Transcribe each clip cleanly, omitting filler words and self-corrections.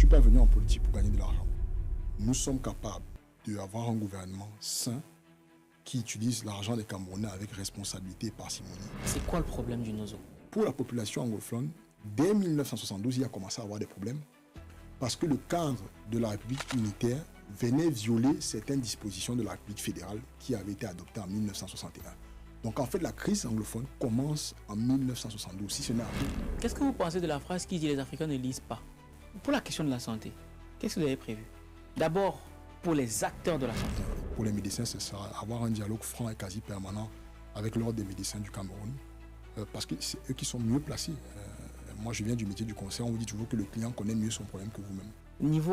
suis pas venu en politique pour gagner de l'argent. Nous sommes capables d'avoir un gouvernement sain qui utilise l'argent des Camerounais avec responsabilité et parcimonie. C'est quoi le problème du Nozo? Pour la population anglophone, dès 1972, il a commencé à avoir des problèmes parce que le cadre de la République unitaire venait violer certaines dispositions de la République fédérale qui avaient été adoptées en 1961. Donc en fait, la crise anglophone commence en 1972, si ce n'est après. Qu'est-ce que vous pensez de la phrase qui dit les Africains ne lisent pas? Pour la question de la santé, qu'est-ce que vous avez prévu? D'abord, pour les acteurs de la santé. Pour les médecins, ce sera avoir un dialogue franc et quasi permanent avec l'ordre des médecins du Cameroun, parce que c'est eux qui sont mieux placés. Moi, je viens du métier du conseil, on vous dit toujours que le client connaît mieux son problème que vous-même.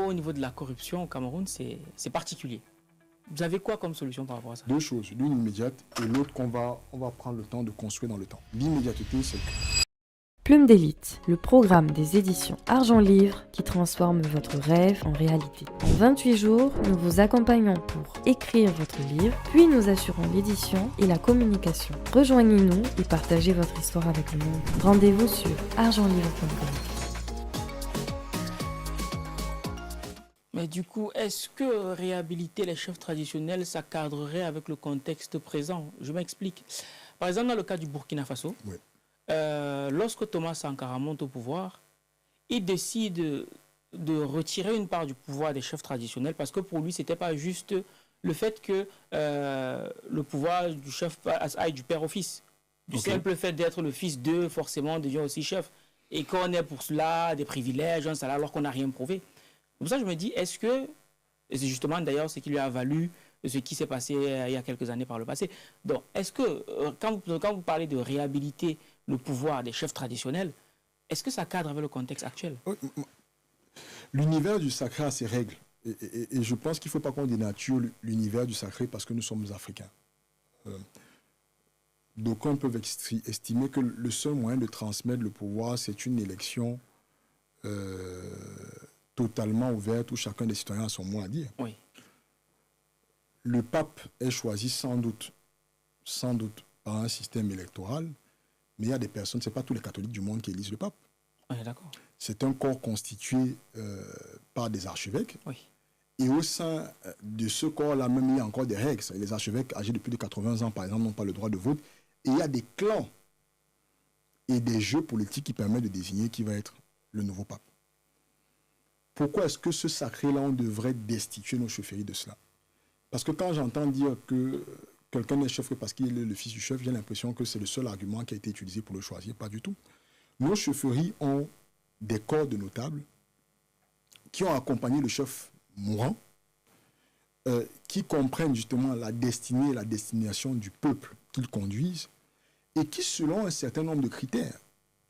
Au niveau de la corruption au Cameroun, c'est particulier. Vous avez quoi comme solution par rapport à ça? Deux choses, l'une immédiate et l'autre on va prendre le temps de construire dans le temps. L'immédiateté, c'est... Plume d'élite, le programme des éditions Argent Livre qui transforme votre rêve en réalité. En 28 jours, nous vous accompagnons pour écrire votre livre, puis nous assurons l'édition et la communication. Rejoignez-nous et partagez votre histoire avec le monde. Rendez-vous sur argentlivre.com. Mais du coup, est-ce que réhabiliter les chefs traditionnels, ça cadrerait avec le contexte présent? Je m'explique. Par exemple, dans le cas du Burkina Faso, Oui. Lorsque Thomas Sankara monte au pouvoir, il décide de retirer une part du pouvoir des chefs traditionnels parce que pour lui, ce n'était pas juste le fait que le pouvoir du chef aille du père au fils. Du simple fait d'être le fils d'eux, forcément, devient aussi chef. Et qu'on ait pour cela des privilèges, alors qu'on n'a rien prouvé. Pour ça, je me dis, est-ce que, et c'est justement d'ailleurs ce qui lui a valu ce qui s'est passé il y a quelques années par le passé. Donc, est-ce que, quand vous parlez de réhabiliter le pouvoir des chefs traditionnels, est-ce que ça cadre avec le contexte actuel? L'univers du sacré a ses règles. Et je pense qu'il ne faut pas qu'on dénature l'univers du sacré parce que nous sommes africains. D'aucuns peuvent estimer que le seul moyen de transmettre le pouvoir, c'est une élection totalement ouverte où chacun des citoyens a son mot à dire. Oui. Le pape est choisi sans doute par un système électoral, mais il y a des personnes, ce n'est pas tous les catholiques du monde qui élisent le pape. Oui, d'accord. C'est un corps constitué par des archevêques. Oui. Et au sein de ce corps-là, même, il y a encore des règles. Les archevêques âgés de plus de 80 ans, par exemple, n'ont pas le droit de vote. Et il y a des clans et des jeux politiques qui permettent de désigner qui va être le nouveau pape. Pourquoi est-ce que ce sacré-là, on devrait destituer nos chefferies de cela? Parce que quand j'entends dire que quelqu'un est chef parce qu'il est le fils du chef, j'ai l'impression que c'est le seul argument qui a été utilisé pour le choisir. Pas du tout. Nos chefferies ont des corps de notables qui ont accompagné le chef mourant, qui comprennent justement la destinée et la destination du peuple qu'ils conduisent et qui, selon un certain nombre de critères,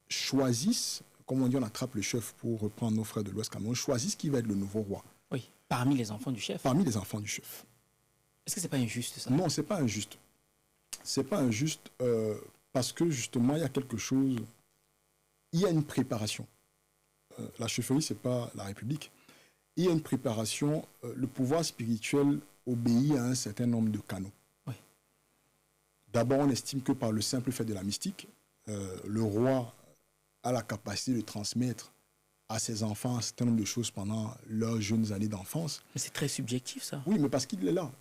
choisissent, comme on dit, on attrape le chef pour reprendre nos frères de l'Ouest Cameroun, choisissent qui va être le nouveau roi. Oui, parmi les enfants du chef. Parmi les enfants du chef. Est-ce que c'est pas injuste ça? Non, c'est pas injuste. C'est pas injuste parce que justement, il y a quelque chose, il y a une préparation. La chefferie, c'est pas la République. Il y a une préparation, le pouvoir spirituel obéit à un certain nombre de canaux. Oui. D'abord, on estime que par le simple fait de la mystique, le roi a la capacité de transmettre à ses enfants un certain nombre de choses pendant leurs jeunes années d'enfance. Mais c'est très subjectif ça. Oui, mais parce qu'il est là.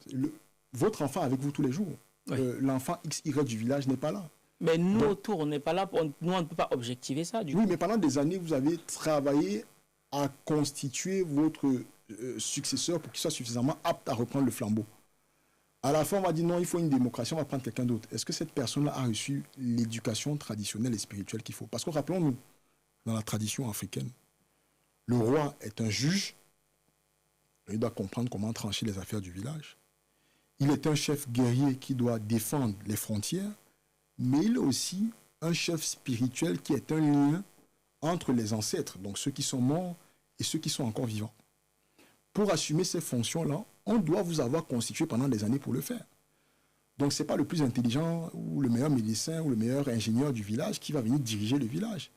Votre enfant est avec vous tous les jours. Oui. L'enfant XY du village n'est pas là. Mais nous, autour, on n'est pas là, nous, on ne peut pas objectiver ça. Du coup. Mais pendant des années, vous avez travaillé à constituer votre successeur pour qu'il soit suffisamment apte à reprendre le flambeau. À la fin, on va dire non, il faut une démocratie, on va prendre quelqu'un d'autre. Est-ce que cette personne-là a reçu l'éducation traditionnelle et spirituelle qu'il faut? Parce que rappelons-nous, dans la tradition africaine, le roi est un juge, il doit comprendre comment trancher les affaires du village. Il est un chef guerrier qui doit défendre les frontières, mais il est aussi un chef spirituel qui est un lien entre les ancêtres, donc ceux qui sont morts et ceux qui sont encore vivants. Pour assumer ces fonctions-là, on doit vous avoir constitué pendant des années pour le faire. Donc ce n'est pas le plus intelligent ou le meilleur médecin ou le meilleur ingénieur du village qui va venir diriger le village.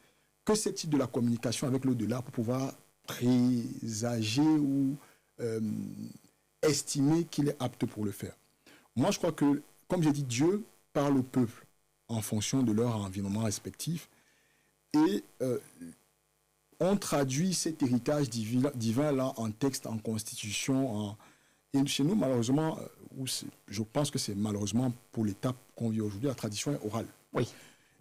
Que c'est-il de la communication avec l'au-delà pour pouvoir présager ou estimer qu'il est apte pour le faire? Moi, je crois que, comme j'ai dit, Dieu parle au peuple en fonction de leur environnement respectif. Et on traduit cet héritage divin-là en texte, en constitution. Et chez nous, malheureusement, je pense que c'est malheureusement pour l'étape qu'on vit aujourd'hui, la tradition est orale. Oui.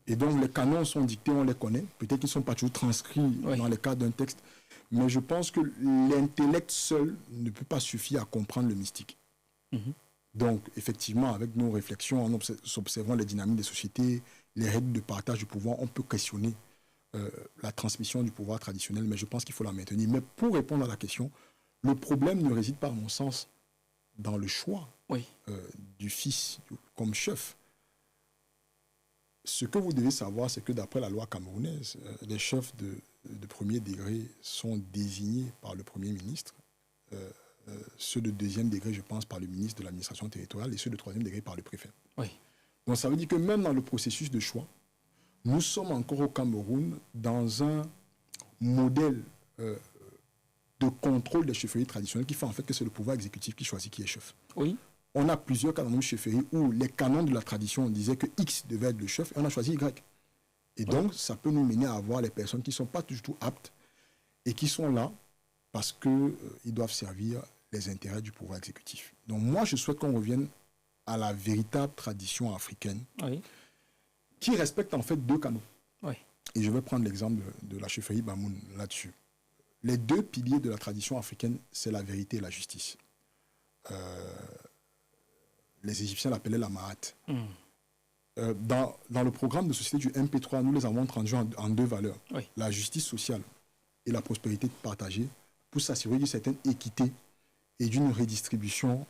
Et donc, les canons sont dictés, on les connaît. Peut-être qu'ils ne sont pas toujours transcrits dans le cadre d'un texte. Mais je pense que l'intellect seul ne peut pas suffire à comprendre le mystique. Donc, effectivement, avec nos réflexions, en observant les dynamiques des sociétés, les règles de partage du pouvoir, on peut questionner la transmission du pouvoir traditionnel, mais je pense qu'il faut la maintenir. Mais pour répondre à la question, le problème ne réside pas, à mon sens, dans le choix du fils comme chef. Ce que vous devez savoir, c'est que d'après la loi camerounaise, les chefs de premier degré sont désignés par le Premier ministre, ceux de deuxième degré, je pense, par le ministre de l'administration territoriale, et ceux de troisième degré par le préfet. Oui. Donc ça veut dire que même dans le processus de choix, nous sommes encore au Cameroun dans un modèle de contrôle des chefferies traditionnelles qui fait en fait que c'est le pouvoir exécutif qui choisit qui est chef. Oui. On a plusieurs canons de chefferie où les canons de la tradition disaient que X devait être le chef et on a choisi Y. Et donc, ça peut nous mener à avoir les personnes qui ne sont pas du tout aptes et qui sont là parce qu'ils doivent servir les intérêts du pouvoir exécutif. Donc moi, je souhaite qu'on revienne à la véritable tradition africaine qui respecte en fait deux canons. Oui. Et je vais prendre l'exemple de la chefferie Bamoun là-dessus. Les deux piliers de la tradition africaine, c'est la vérité et la justice. Les Égyptiens l'appelaient la Mahat. Dans le programme de société du MP3, nous les avons traduits en deux valeurs. Oui. La justice sociale et la prospérité partagée pour s'assurer d'une certaine équité et d'une redistribution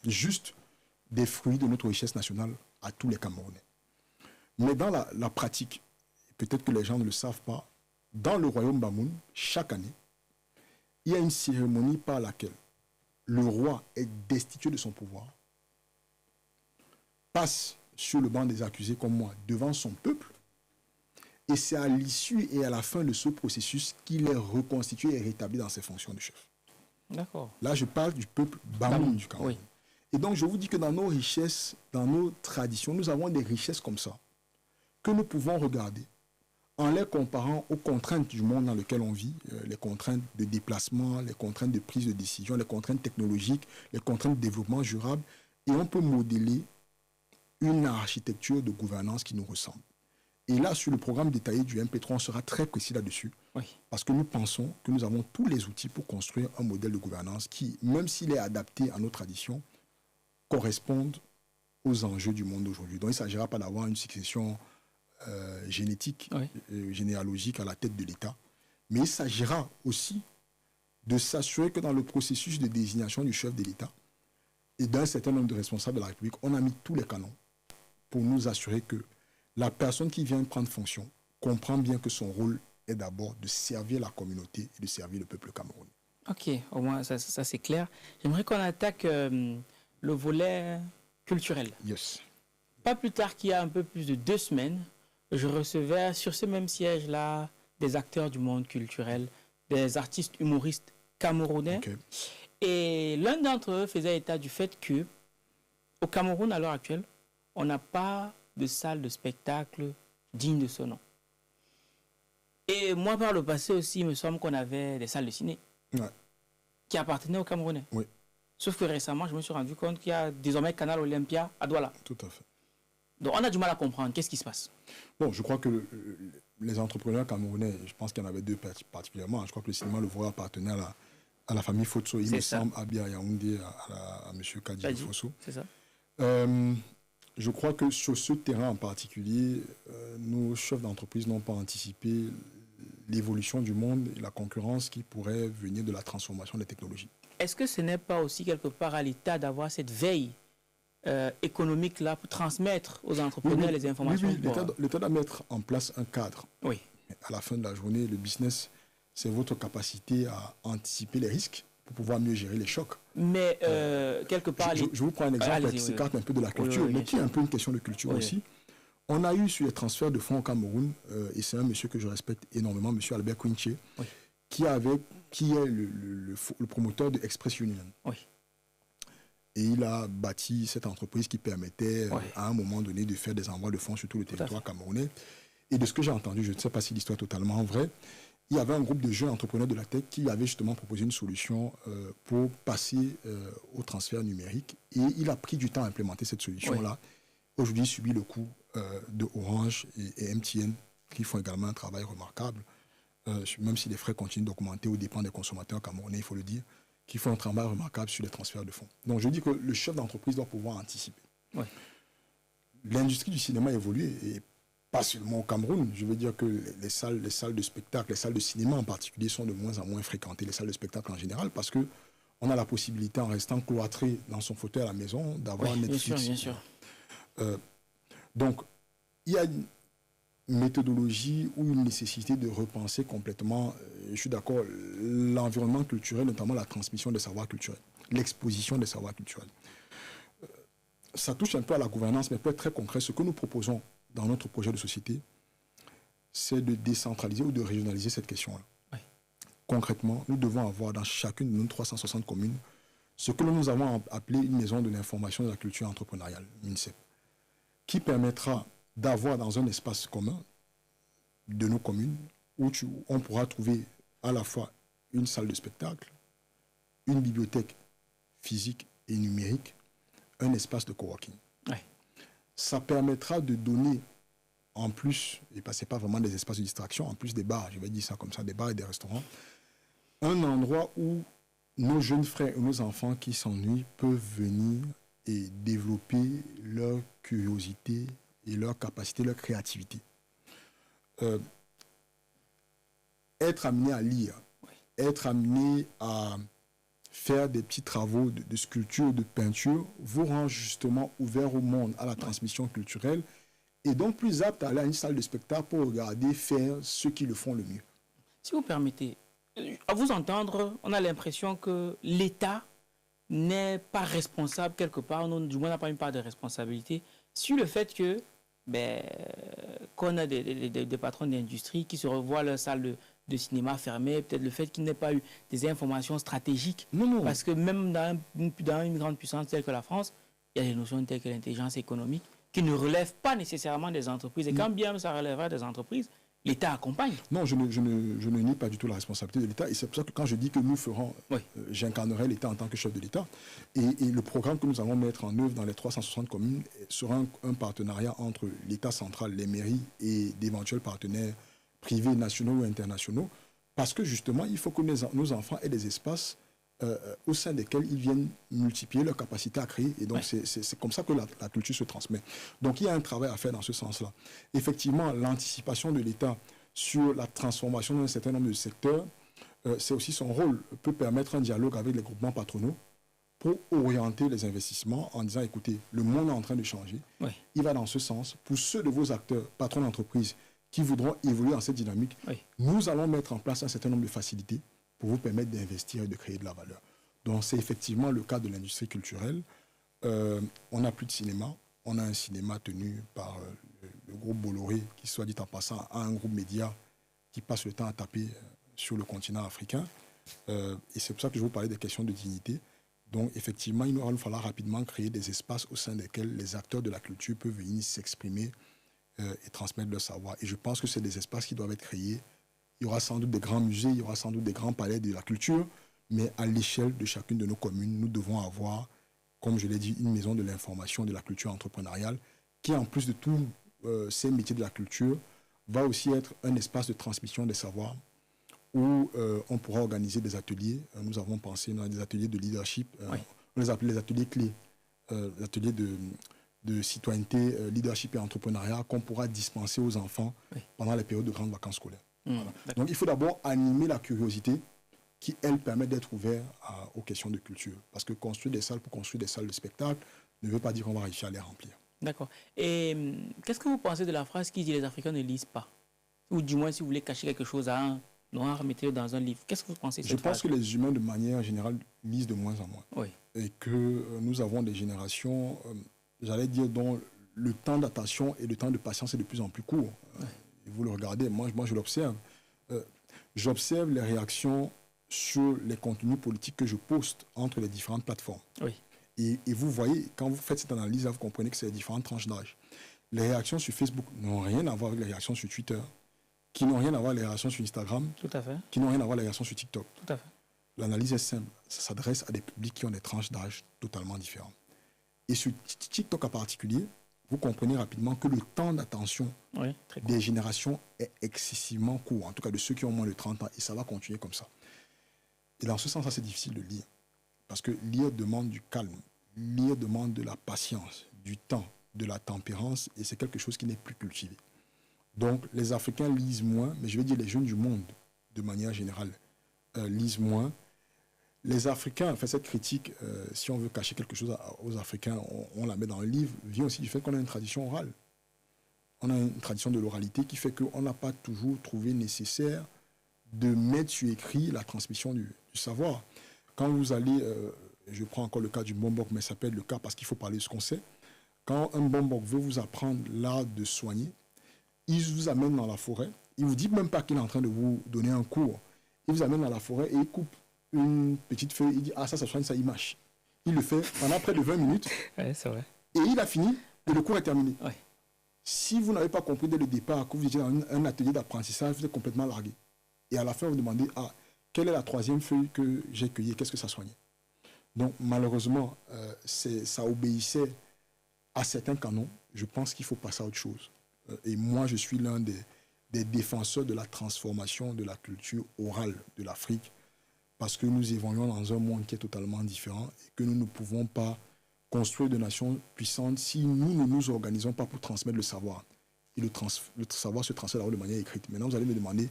juste des fruits de notre richesse nationale à tous les Camerounais. Mais dans la pratique, peut-être que les gens ne le savent pas, dans le royaume Bamoun, chaque année, il y a une cérémonie par laquelle le roi est destitué de son pouvoir, passe sur le banc des accusés comme moi, devant son peuple, et c'est à l'issue et à la fin de ce processus qu'il est reconstitué et rétabli dans ses fonctions de chef. D'accord. Là, je parle du peuple Bamoun du Cameroun. Oui. Et donc, je vous dis que dans nos richesses, dans nos traditions, nous avons des richesses comme ça, que nous pouvons regarder en les comparant aux contraintes du monde dans lequel on vit, les contraintes de déplacement, les contraintes de prise de décision, les contraintes technologiques, les contraintes de développement durable, et on peut modeler une architecture de gouvernance qui nous ressemble. Et là, sur le programme détaillé du MP3, on sera très précis là-dessus, parce que nous pensons que nous avons tous les outils pour construire un modèle de gouvernance qui, même s'il est adapté à nos traditions, corresponde aux enjeux du monde d'aujourd'hui. Donc, il ne s'agira pas d'avoir une succession génétique, généalogique à la tête de l'État, mais il s'agira aussi de s'assurer que dans le processus de désignation du chef de l'État et d'un certain nombre de responsables de la République, on a mis tous les canons pour nous assurer que la personne qui vient prendre fonction comprend bien que son rôle est d'abord de servir la communauté et de servir le peuple camerounais. Ok, au moins ça c'est clair. J'aimerais qu'on attaque le volet culturel. Yes. Pas plus tard qu'il y a un peu plus de 2 semaines, je recevais sur ce même siège-là des acteurs du monde culturel, des artistes humoristes camerounais. Okay. Et l'un d'entre eux faisait état du fait que au Cameroun, à l'heure actuelle, on n'a pas de salle de spectacle digne de ce nom. Et moi, par le passé aussi, il me semble qu'on avait des salles de ciné qui appartenaient aux Camerounais. Oui. Sauf que récemment, je me suis rendu compte qu'il y a désormais Canal Olympia à Douala. Tout à fait. Donc, on a du mal à comprendre. Qu'est-ce qui se passe? Bon, je crois que les entrepreneurs camerounais, je pense qu'il y en avait deux particulièrement. Je crois que le cinéma Le Voix appartenait à la famille Fotso, il me semble, à Bia Yaoundé, à M. Kadi Fosso. C'est ça. Je crois que sur ce terrain en particulier, nos chefs d'entreprise n'ont pas anticipé l'évolution du monde et la concurrence qui pourrait venir de la transformation des technologies. Est-ce que ce n'est pas aussi quelque part à l'État d'avoir cette veille économique-là pour transmettre aux entrepreneurs les informations? Oui, l'État doit mettre en place un cadre. Oui. À la fin de la journée, le business, c'est votre capacité à anticiper les risques pour pouvoir mieux gérer les chocs. Mais quelque part... Je vous prends un exemple qui s'écarte un peu de la culture, mais qui est un peu une question de culture aussi. On a eu sur les transferts de fonds au Cameroun, et c'est un monsieur que je respecte énormément, monsieur Albert Quinche, qui est le promoteur de Express Union. Oui. Et il a bâti cette entreprise qui permettait à un moment donné de faire des envois de fonds sur tout le territoire camerounais. Et de ce que j'ai entendu, je ne sais pas si l'histoire est totalement vraie, il y avait un groupe de jeunes entrepreneurs de la tech qui avait justement proposé une solution pour passer au transfert numérique. Et il a pris du temps à implémenter cette solution-là. Oui. Aujourd'hui, il subit le coup de Orange et MTN, qui font également un travail remarquable, même si les frais continuent d'augmenter aux dépens des consommateurs camerounais, il faut le dire, qui font un travail remarquable sur les transferts de fonds. Donc je dis que le chef d'entreprise doit pouvoir anticiper. Oui. L'industrie du cinéma a évolué, et pas seulement au Cameroun. Je veux dire que les salles de spectacle, les salles de cinéma en particulier sont de moins en moins fréquentées, les salles de spectacle en général, parce qu'on a la possibilité, en restant cloîtré dans son fauteuil à la maison, d'avoir Netflix. Bien sûr. Donc, il y a une méthodologie ou une nécessité de repenser complètement, je suis d'accord, l'environnement culturel, notamment la transmission des savoirs culturels, l'exposition des savoirs culturels. Ça touche un peu à la gouvernance, mais peut être très concret. Ce que nous proposons dans notre projet de société, c'est de décentraliser ou de régionaliser cette question-là. Oui. Concrètement, nous devons avoir dans chacune de nos 360 communes ce que nous avons appelé une maison de l'information et de la culture entrepreneuriale, MINCEP, qui permettra d'avoir dans un espace commun de nos communes où on pourra trouver à la fois une salle de spectacle, une bibliothèque physique et numérique, un espace de coworking. Oui. Ça permettra de donner, en plus, et ce n'est pas vraiment des espaces de distraction, en plus des bars, je vais dire ça comme ça, des bars et des restaurants, un endroit où nos jeunes frères et nos enfants qui s'ennuient peuvent venir et développer leur curiosité et leur capacité, leur créativité. Être amené à lire, être amené à faire des petits travaux de sculpture, de peinture, vous rend justement ouvert au monde, à la transmission culturelle, et donc plus apte à aller à une salle de spectacle pour regarder faire ceux qui le font le mieux. Si vous permettez, à vous entendre, on a l'impression que l'État n'est pas responsable quelque part, non, du moins n'a pas une part de responsabilité sur le fait que qu'on a des patrons d'industrie qui se revoient leur salle de cinéma fermée, peut-être le fait qu'il n'ait pas eu des informations stratégiques. Non. Parce que même dans une grande puissance telle que la France, il y a des notions telles que l'intelligence économique qui ne relèvent pas nécessairement des entreprises. Et quand bien ça relèvera des entreprises, l'État accompagne. Non, je ne nie pas du tout la responsabilité de l'État. Et c'est pour ça que quand je dis que nous ferons, j'incarnerai l'État en tant que chef de l'État. Et le programme que nous allons mettre en œuvre dans les 360 communes sera un partenariat entre l'État central, les mairies et d'éventuels partenaires privés, nationaux ou internationaux. Parce que justement, il faut que nos enfants aient des espaces au sein desquels ils viennent multiplier leur capacité à créer. Et donc, c'est comme ça que la culture se transmet. Donc, il y a un travail à faire dans ce sens-là. Effectivement, l'anticipation de l'État sur la transformation d'un certain nombre de secteurs, c'est aussi son rôle, peut permettre un dialogue avec les groupements patronaux pour orienter les investissements en disant, écoutez, le monde est en train de changer. Il va dans ce sens. Pour ceux de vos acteurs, patrons d'entreprise, qui voudront évoluer dans cette dynamique, nous allons mettre en place un certain nombre de facilités pour vous permettre d'investir et de créer de la valeur. Donc, c'est effectivement le cas de l'industrie culturelle. On n'a plus de cinéma. On a un cinéma tenu par le groupe Bolloré, qui, soit dit en passant, a un groupe média qui passe le temps à taper sur le continent africain. Et c'est pour ça que je vous parlais des questions de dignité. Donc, effectivement, il va falloir rapidement créer des espaces au sein desquels les acteurs de la culture peuvent venir s'exprimer et transmettre leur savoir. Et je pense que c'est des espaces qui doivent être créés. Il y aura sans doute des grands musées, il y aura sans doute des grands palais de la culture, mais à l'échelle de chacune de nos communes, nous devons avoir, comme je l'ai dit, une maison de l'information, de la culture entrepreneuriale, qui, en plus de tous ces métiers de la culture, va aussi être un espace de transmission des savoirs où on pourra organiser des ateliers. Nous avons pensé à des ateliers de leadership, on les appelle les ateliers clés, des ateliers de citoyenneté, leadership et entrepreneuriat qu'on pourra dispenser aux enfants pendant les périodes de grandes vacances scolaires. Voilà. Donc il faut d'abord animer la curiosité qui, elle, permet d'être ouvert aux questions de culture. Parce que construire des salles pour construire des salles de spectacle ne veut pas dire qu'on va réussir à les remplir. D'accord. Et qu'est-ce que vous pensez de la phrase qui dit « les Africains ne lisent pas » ? Ou du moins, si vous voulez cacher quelque chose à un noir, mettez-le dans un livre. Qu'est-ce que vous pensez de cette phrase ? Je pense que les humains, de manière générale, lisent de moins en moins. Et que nous avons des générations, j'allais dire, dont le temps d'attention et le temps de patience est de plus en plus court. Vous le regardez, moi je l'observe. J'observe les réactions sur les contenus politiques que je poste entre les différentes plateformes. Et vous voyez, quand vous faites cette analyse, vous comprenez que c'est les différentes tranches d'âge. Les réactions sur Facebook n'ont rien à voir avec les réactions sur Twitter. qui n'ont rien à voir avec les réactions sur Instagram, Tout à fait. qui n'ont rien à voir avec les réactions sur TikTok. Tout à fait. L'analyse est simple. Ça s'adresse à des publics qui ont des tranches d'âge totalement différentes. Et sur TikTok en particulier, vous comprenez rapidement que le temps d'attention Oui, très court. des générations est excessivement court, en tout cas de ceux qui ont moins de 30 ans, et ça va continuer comme ça. Et dans ce sens, c'est difficile de lire, parce que lire demande du calme, lire demande de la patience, du temps, de la tempérance, et c'est quelque chose qui n'est plus cultivé. Donc, les Africains lisent moins, mais je vais dire les jeunes du monde, de manière générale, lisent moins. Les Africains, enfin cette critique, si on veut cacher quelque chose aux Africains, on la met dans le livre, vient aussi du fait qu'on a une tradition orale. On a une tradition de l'oralité qui fait qu'on n'a pas toujours trouvé nécessaire de mettre sur écrit la transmission du savoir. Quand vous allez, je prends encore le cas du Mbongbok, mais ça peut être le cas parce qu'il faut parler de ce qu'on sait. Quand un Mbongbok veut vous apprendre l'art de soigner, il vous amène dans la forêt, il ne vous dit même pas qu'il est en train de vous donner un cours. Il vous amène dans la forêt et il coupe une petite feuille, il dit « Ah, ça soigne, ça, il mâche ». Il le fait pendant près de 20 minutes. Oui, c'est vrai. Et il a fini et le cours est terminé. Ouais. Si vous n'avez pas compris dès le départ que vous étiez dans un atelier d'apprentissage, vous êtes complètement largué. Et à la fin, vous demandez « Ah, quelle est la troisième feuille que j'ai cueillie? Qu'est-ce que ça soignait ?» Donc, malheureusement, ça obéissait à certains canons. Je pense qu'il faut passer à autre chose. Et moi, je suis l'un des défenseurs de la transformation de la culture orale de l'Afrique, parce que nous évoluons dans un monde qui est totalement différent et que nous ne pouvons pas construire de nations puissantes si nous ne nous organisons pas pour transmettre le savoir. Et le savoir se transmet de manière écrite. Maintenant, vous allez me demander,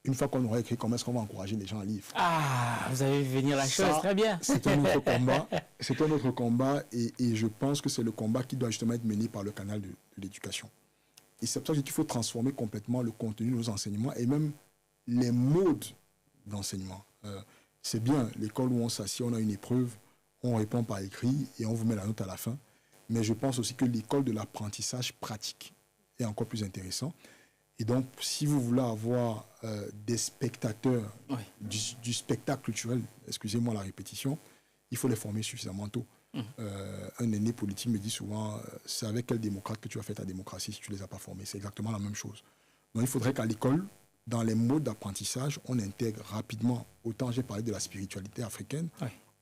une fois qu'on aura écrit, comment est-ce qu'on va encourager les gens à lire? Ah, vous avez vu venir la chose, très bien. C'est un autre combat. C'est un autre combat et je pense que c'est le combat qui doit justement être mené par le canal de l'éducation. Et c'est pour ça qu'il faut transformer complètement le contenu de nos enseignements et même les modes d'enseignement. C'est bien l'école où on s'assied, on a une épreuve, on répond par écrit et on vous met la note à la fin. Mais je pense aussi que l'école de l'apprentissage pratique est encore plus intéressant. Et donc, si vous voulez avoir des spectateurs du spectacle culturel, excusez-moi la répétition, il faut les former suffisamment tôt. Un aîné politique me dit souvent, c'est avec quel démocrate que tu as fait ta démocratie si tu ne les as pas formés. C'est exactement la même chose. Donc, il faudrait qu'à l'école, dans les modes d'apprentissage, on intègre rapidement, autant j'ai parlé de la spiritualité africaine,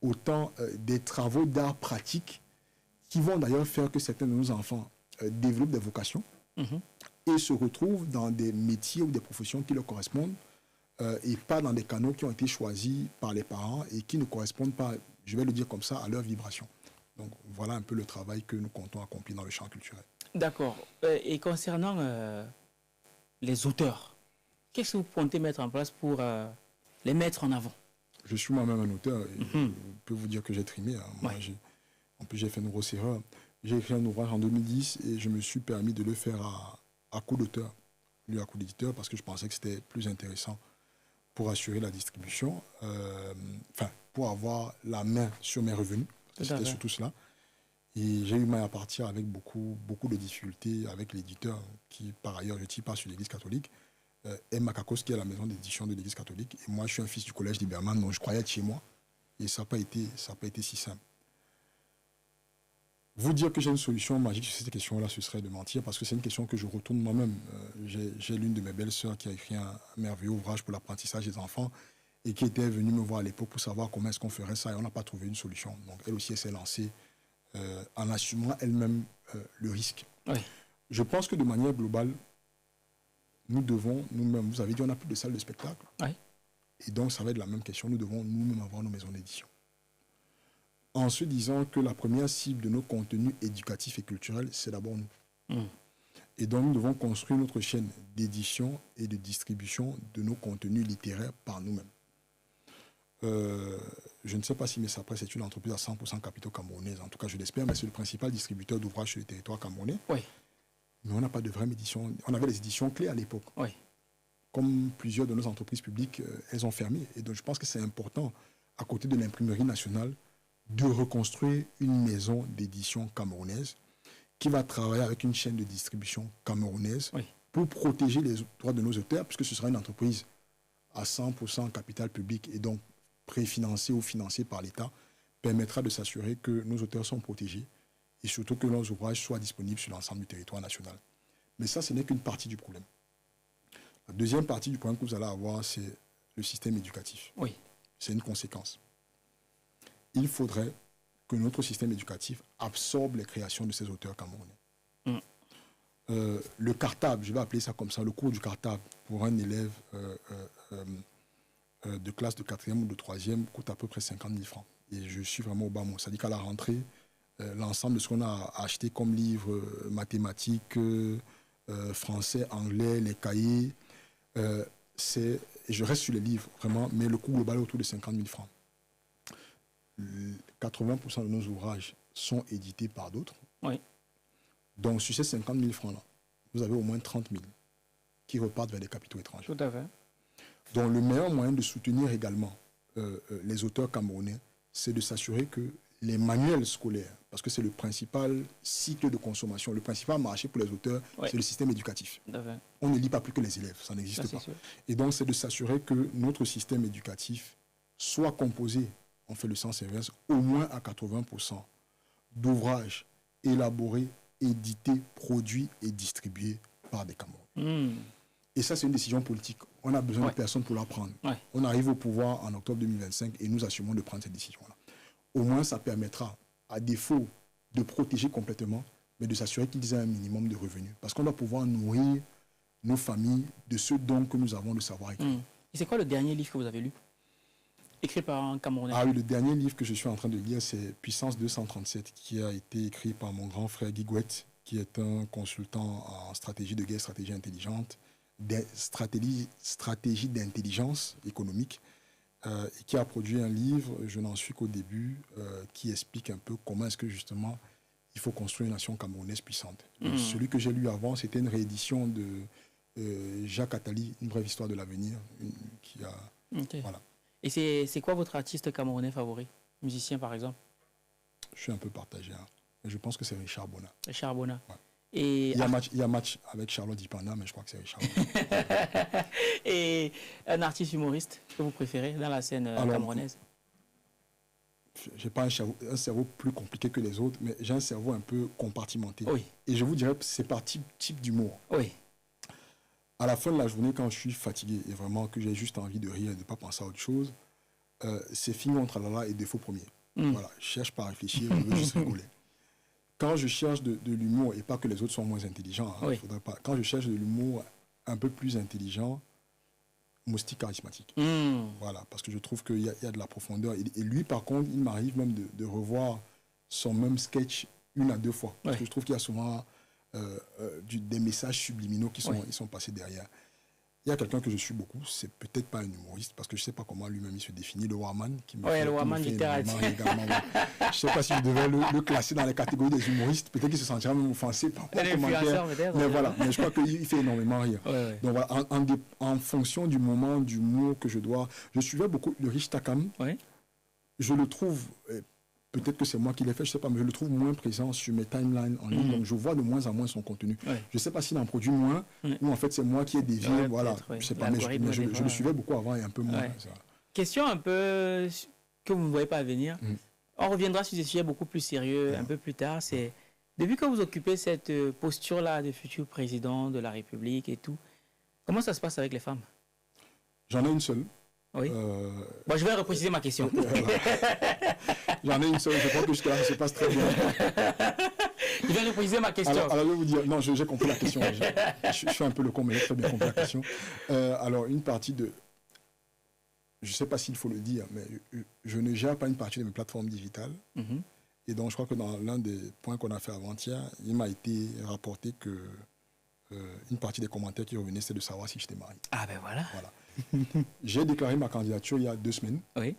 autant des travaux d'art pratique qui vont d'ailleurs faire que certains de nos enfants développent des vocations et se retrouvent dans des métiers ou des professions qui leur correspondent et pas dans des canaux qui ont été choisis par les parents et qui ne correspondent pas, je vais le dire comme ça, à leur vibration. Donc voilà un peu le travail que nous comptons accomplir dans le champ culturel. D'accord. Et concernant les auteurs, qu'est-ce que vous comptez mettre en place pour les mettre en avant? Je suis moi-même un auteur et je peux vous dire que j'ai trimé. Hein. Moi, en plus, j'ai fait une grosse erreur. J'ai écrit un ouvrage en 2010 et je me suis permis de le faire à coup d'auteur, lui à coup d'éditeur, parce que je pensais que c'était plus intéressant pour assurer la distribution, pour avoir la main sur mes revenus. C'était surtout cela. Et j'ai eu mal à partir avec beaucoup de difficultés avec l'éditeur qui, par ailleurs, je ne tire pas sur l'Église catholique, est Macacos, qui est la maison d'édition de l'Église catholique. Et moi, je suis un fils du collège d'Iberman, donc je croyais être chez moi. Et ça n'a pas été si simple. Vous dire que j'ai une solution magique sur cette question-là, ce serait de mentir, parce que c'est une question que je retourne moi-même. J'ai l'une de mes belles-sœurs qui a écrit un merveilleux ouvrage pour l'apprentissage des enfants et qui était venue me voir à l'époque pour savoir comment est-ce qu'on ferait ça, et on n'a pas trouvé une solution. Donc elle aussi, elle s'est lancée en assumant elle-même le risque. Oui. Je pense que de manière globale, nous devons nous-mêmes, vous avez dit, on n'a plus de salle de spectacle. Oui. Et donc, ça va être la même question, nous devons nous-mêmes avoir nos maisons d'édition. En se disant que la première cible de nos contenus éducatifs et culturels, c'est d'abord nous. Et donc, nous devons construire notre chaîne d'édition et de distribution de nos contenus littéraires par nous-mêmes. Je ne sais pas si Messa Presse est une entreprise à 100% capitaux camerounaise, en tout cas je l'espère, mais c'est le principal distributeur d'ouvrages sur le territoire camerounais. Oui. Mais on n'a pas de vraie édition. On avait les éditions clés à l'époque. Oui. Comme plusieurs de nos entreprises publiques, elles ont fermé. Et donc je pense que c'est important, à côté de l'imprimerie nationale, de reconstruire une maison d'édition camerounaise qui va travailler avec une chaîne de distribution camerounaise pour protéger les droits de nos auteurs, puisque ce sera une entreprise à 100% capital public et donc préfinancée ou financée par l'État, permettra de s'assurer que nos auteurs sont protégés et surtout que leurs ouvrages soient disponibles sur l'ensemble du territoire national. Mais ça, ce n'est qu'une partie du problème. La deuxième partie du problème que vous allez avoir, c'est le système éducatif. Oui. C'est une conséquence. Il faudrait que notre système éducatif absorbe les créations de ces auteurs camerounais. Le cartable, je vais appeler ça comme ça, le cours du cartable pour un élève de classe de 4e ou de 3e coûte à peu près 50 000 francs. Et je suis vraiment au bas mot. C'est-à-dire qu'à la rentrée, l'ensemble de ce qu'on a acheté comme livres mathématiques, français, anglais, les cahiers, je reste sur les livres, vraiment, mais le coût global est autour de 50 000 francs. 80% de nos ouvrages sont édités par d'autres. Oui. Donc, sur ces 50 000 francs-là, vous avez au moins 30 000 qui repartent vers des capitaux étrangers. Tout à fait. Donc, le meilleur moyen de soutenir également les auteurs camerounais, c'est de s'assurer que les manuels scolaires, parce que c'est le principal cycle de consommation, le principal marché pour les auteurs, c'est le système éducatif. Tout à fait. On ne lit pas plus que les élèves, ça n'existe pas. Sûr. Et donc, c'est de s'assurer que notre système éducatif soit composé, on fait le sens inverse, au moins à 80% d'ouvrages élaborés, édités, produits et distribués par des Camerounais. Et ça, c'est une décision politique. On a besoin de personnes pour la prendre. On arrive au pouvoir en octobre 2025 et nous assumons de prendre cette décision-là. Au moins, ça permettra, à défaut de protéger complètement, mais de s'assurer qu'ils aient un minimum de revenus. Parce qu'on doit pouvoir nourrir nos familles de ce dont que nous avons le savoir écrire. Et c'est quoi le dernier livre que vous avez lu? Écrit par un Camerounais? Ah oui, le dernier livre que je suis en train de lire, c'est Puissance 237, qui a été écrit par mon grand frère Guy Gouet, qui est un consultant en stratégie de guerre, stratégie intelligente, stratégie d'intelligence économique, et qui a produit un livre, je n'en suis qu'au début, qui explique un peu comment est-ce que justement il faut construire une nation camerounaise puissante. Celui que j'ai lu avant, c'était une réédition de Jacques Attali, Une brève histoire de l'avenir, qui a... Voilà. Et c'est quoi votre artiste camerounais favori? Musicien, par exemple? Je suis un peu partagé. Hein. Mais je pense que c'est Richard Bona. Richard Bona. Ouais. Et il y a match avec Charlotte Dipanda, mais je crois que c'est Richard Bona. Et un artiste humoriste que vous préférez dans la scène camerounaise? Je n'ai pas un cerveau plus compliqué que les autres, mais j'ai un cerveau un peu compartimenté. Oui. Et je vous dirais que c'est par type d'humour. Oui. À la fin de la journée, quand je suis fatigué et vraiment que j'ai juste envie de rire et de ne pas penser à autre chose, c'est Fignon, Tralala et Défaut Premier. Voilà, je cherche pas à réfléchir, je veux juste rigoler. Quand je cherche de l'humour, et pas que les autres sont moins intelligents, hein, faudrait pas, quand je cherche de l'humour un peu plus intelligent, Moustique charismatique. Voilà, parce que je trouve qu'il y a de la profondeur. Et lui, par contre, il m'arrive même de revoir son même sketch 1 à 2 fois. Parce que je trouve qu'il y a souvent... des messages subliminaux qui sont passés derrière. Il y a quelqu'un que je suis beaucoup, c'est peut-être pas un humoriste, parce que je ne sais pas comment lui-même il se définit, le Warman, qui me fait, le Warman littéralement également. Je ne sais pas si je devais le classer dans les catégories des humoristes, peut-être qu'il se sentira même offensé par mon commentaire. Mais voilà, mais je crois qu'il fait énormément rire. Donc voilà, en fonction du moment, du mot que je dois... Je suivais beaucoup le Rich Takam. Je le trouve... Peut-être que c'est moi qui l'ai fait, je ne sais pas, mais je le trouve moins présent sur mes timelines en ligne, donc je vois de moins en moins son contenu. Je ne sais pas s'il en produit moins, ou en fait c'est moi qui ai dévié, voilà, je ne sais pas, mais je le suivais beaucoup avant et un peu moins. Question un peu que vous ne voyez pas venir. On reviendra sur des sujets beaucoup plus sérieux un peu plus tard. C'est depuis que vous occupez cette posture-là de futur président de la République et tout, comment ça se passe avec les femmes? J'en ai une seule. Oui. Bon, je vais repréciser ma question. J'en ai une seule, je crois que jusque-là, ça se passe très bien. Je vais repréciser ma question. Alors, je vais vous dire, non, j'ai compris la question. Je suis un peu le con, mais j'ai très bien compris la question. Alors, une partie de... Je ne sais pas s'il faut le dire, mais je ne gère pas une partie de mes plateformes digitales. Et donc, je crois que dans l'un des points qu'on a fait avant-hier, il m'a été rapporté que une partie des commentaires qui revenaient, c'est de savoir si j'étais marié. Ah ben voilà. J'ai déclaré ma candidature il y a 2 semaines. Oui.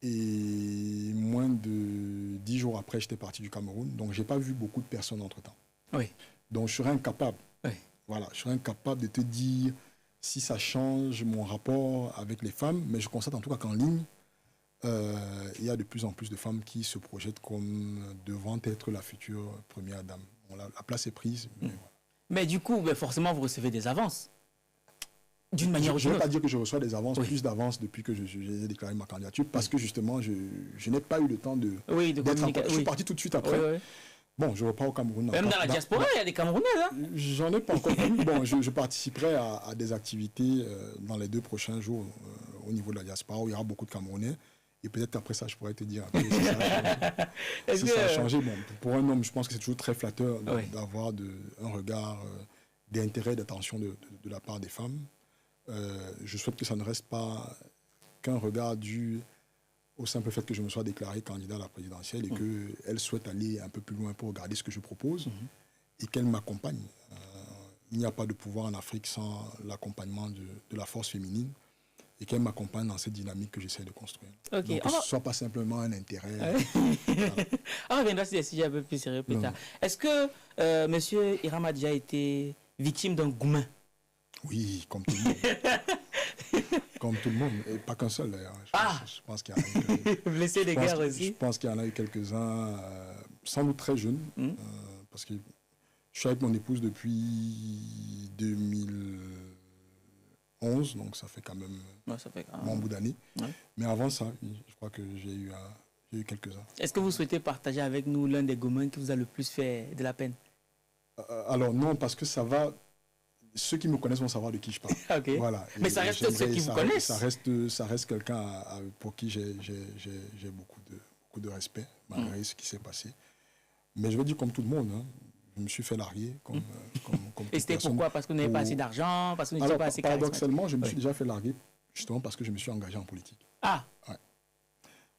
Et moins de 10 jours après, j'étais parti du Cameroun. Donc, je n'ai pas vu beaucoup de personnes entre-temps. Oui. Donc, je serais incapable. Oui. Voilà, je serais incapable de te dire si ça change mon rapport avec les femmes. Mais je constate en tout cas qu'en ligne, il y a de plus en plus de femmes qui se projettent comme devant être la future première dame. Bon, la place est prise. Mais, voilà. Mais du coup, forcément, vous recevez des avances. D'une manière ou d'une autre. Je ne vais pas dire que je reçois des avances, plus d'avances depuis que j'ai déclaré ma candidature, parce que justement, je n'ai pas eu le temps de... Oui, de communiquer. Je suis parti tout de suite après. Bon, je ne vais pas au Cameroun. Même dans la diaspora, il y a des Camerounais, là. J'en ai pas encore vu. Bon, je participerai à des activités dans les 2 prochains jours au niveau de la diaspora où il y aura beaucoup de Camerounais. Et peut-être qu'après ça, je pourrais te dire si ça a changé. Si ça a changé. Bon, pour un homme, je pense que c'est toujours très flatteur d'avoir un regard d'intérêt, d'attention de la part des femmes. Je souhaite que ça ne reste pas qu'un regard dû au simple fait que je me sois déclaré candidat à la présidentielle et qu'elle souhaite aller un peu plus loin pour regarder ce que je propose et qu'elle m'accompagne. Il n'y a pas de pouvoir en Afrique sans l'accompagnement de la force féminine et qu'elle m'accompagne dans cette dynamique que j'essaie de construire. Okay. Donc que ce ne soit pas simplement un intérêt. Voilà. On reviendra sur des sujets un peu plus sérieux plus tard. Est-ce que M. Hiram a déjà été victime d'un goumin? Oui, comme tout le monde. Comme tout le monde, et pas qu'un seul d'ailleurs. Je pense qu'il y en a eu blessé des guerres aussi. Je pense qu'il y en a eu quelques-uns, sans doute très jeunes, parce que je suis avec mon épouse depuis 2011, donc ça fait quand même un bout d'année. Ouais. Mais avant ça, je crois que j'ai eu quelques-uns. Est-ce que vous souhaitez partager avec nous l'un des goumins qui vous a le plus fait de la peine? Alors non, parce que ça va... Ceux qui me connaissent vont savoir de qui je parle. Okay. Voilà. Mais ça reste ceux qui vous connaissent. Ça reste quelqu'un pour qui j'ai beaucoup de respect, malgré ce qui s'est passé. Mais je veux dire comme tout le monde, hein, je me suis fait larguer. Et c'était pourquoi? Parce que vous n'avez pas assez d'argent? Parce que vous n'étiez pas assez paradoxalement, je me suis déjà fait larguer justement parce que je me suis engagé en politique. Ah. Ouais.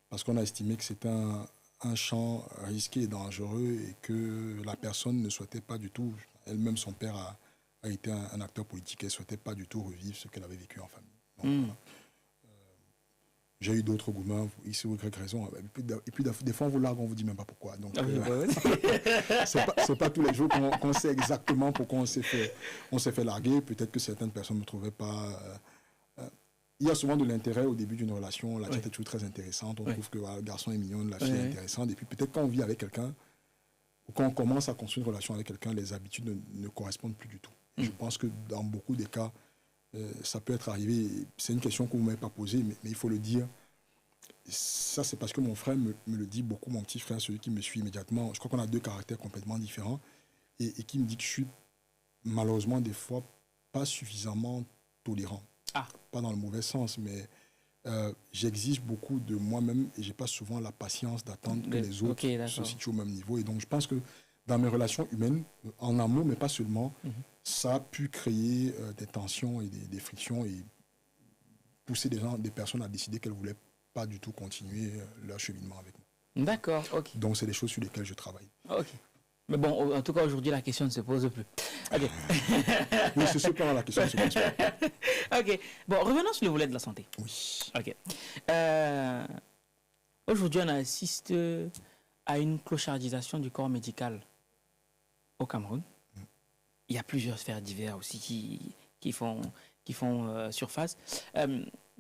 Parce qu'on a estimé que c'était un champ risqué et dangereux et que la personne ne souhaitait pas du tout, elle-même son père a été un acteur politique, elle ne souhaitait pas du tout revivre ce qu'elle avait vécu en famille. Donc, voilà. J'ai eu d'autres gourmands, ici ou Y raison. Et puis des fois on vous largue, on ne vous dit même pas pourquoi. Donc c'est pas tous les jours qu'on sait exactement pourquoi on s'est fait larguer. Peut-être que certaines personnes ne me trouvaient pas... il y a souvent de l'intérêt au début d'une relation, la tête est toujours très intéressante, on trouve que le garçon est mignon, la fille est intéressante, et puis peut-être quand on vit avec quelqu'un, ou quand on commence à construire une relation avec quelqu'un, les habitudes ne correspondent plus du tout. Je pense que dans beaucoup de cas, ça peut être arrivé. C'est une question que vous ne m'avez pas posée, mais il faut le dire. Ça, c'est parce que mon frère me le dit beaucoup, mon petit frère, celui qui me suit immédiatement. Je crois qu'on a 2 caractères complètement différents et qui me dit que je suis malheureusement des fois pas suffisamment tolérant. Ah. Pas dans le mauvais sens, mais j'exige beaucoup de moi-même et je n'ai pas souvent la patience d'attendre que les autres se situent au même niveau. Et donc, je pense que dans mes relations humaines, en amour, mais pas seulement, ça a pu créer des tensions et des frictions et pousser des personnes à décider qu'elles ne voulaient pas du tout continuer leur cheminement avec moi. D'accord, ok. Donc, c'est des choses sur lesquelles je travaille. Ok. Mais bon, en tout cas, aujourd'hui, la question ne se pose plus. Ok. Mais c'est ce plan, la question ne se pose pas. Ok. Bon, revenons sur le volet de la santé. Oui. Ok. Aujourd'hui, on assiste à une clochardisation du corps médical au Cameroun. Il y a plusieurs sphères diverses aussi qui font surface.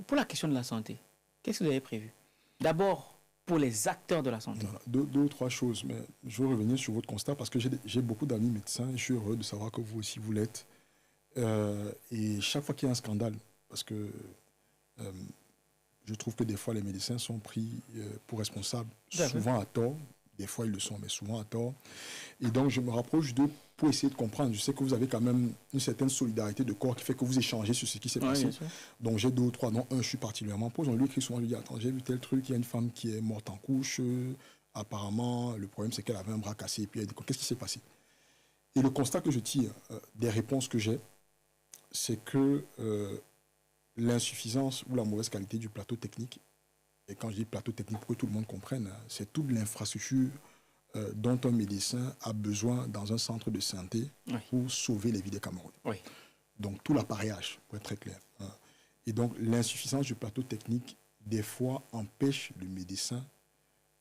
Pour la question de la santé, qu'est-ce que vous avez prévu? D'abord, pour les acteurs de la santé. Voilà, 2 ou 3 choses, mais je veux revenir sur votre constat parce que j'ai beaucoup d'amis médecins et je suis heureux de savoir que vous aussi vous l'êtes. Et chaque fois qu'il y a un scandale, parce que je trouve que des fois les médecins sont pris pour responsables, souvent à tort. Des fois, ils le sont, mais souvent à tort. Et donc, je me rapproche d'eux pour essayer de comprendre. Je sais que vous avez quand même une certaine solidarité de corps qui fait que vous échangez sur ce qui s'est passé. Donc, j'ai 2 ou 3 noms. Un, je suis particulièrement proche. On lui écrit souvent, je lui dis, attends, j'ai vu tel truc, il y a une femme qui est morte en couche. Apparemment, le problème, c'est qu'elle avait un bras cassé. Et puis, elle dit, qu'est-ce qui s'est passé? Et le constat que je tire des réponses que j'ai, c'est que l'insuffisance ou la mauvaise qualité du plateau technique, et quand je dis plateau technique, pour que tout le monde comprenne, c'est toute l'infrastructure dont un médecin a besoin dans un centre de santé pour sauver les vies des Camerounais. Oui. Donc tout l'appareillage, pour être très clair. Et donc l'insuffisance du plateau technique, des fois, empêche le médecin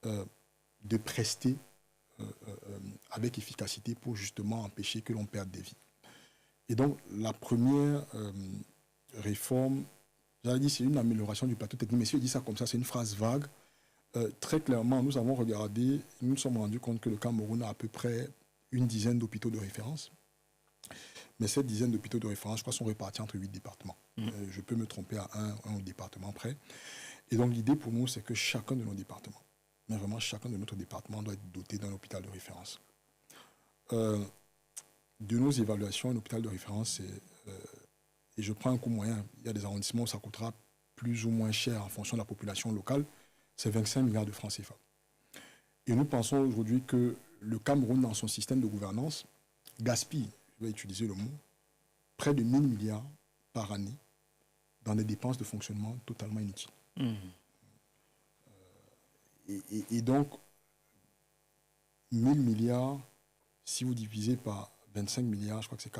de prester avec efficacité pour justement empêcher que l'on perde des vies. Et donc la première réforme, j'allais dire, c'est une amélioration du plateau technique. Mais si je dis ça comme ça, c'est une phrase vague. Très clairement, nous avons regardé, nous nous sommes rendus compte que le Cameroun a à peu près une dizaine d'hôpitaux de référence. Mais cette dizaine d'hôpitaux de référence, je crois, sont répartis entre 8 départements. Je peux me tromper à un département près. Et donc, l'idée pour nous, c'est que chacun de nos départements, mais vraiment chacun de notre département doit être doté d'un hôpital de référence. de nos évaluations, un hôpital de référence, et je prends un coût moyen, il y a des arrondissements où ça coûtera plus ou moins cher en fonction de la population locale, c'est 25 milliards de francs CFA. Et nous pensons aujourd'hui que le Cameroun, dans son système de gouvernance, gaspille, je vais utiliser le mot, près de 1000 milliards par année dans des dépenses de fonctionnement totalement inutiles. Et donc, 1000 milliards, si vous divisez par 25 milliards, je crois que c'est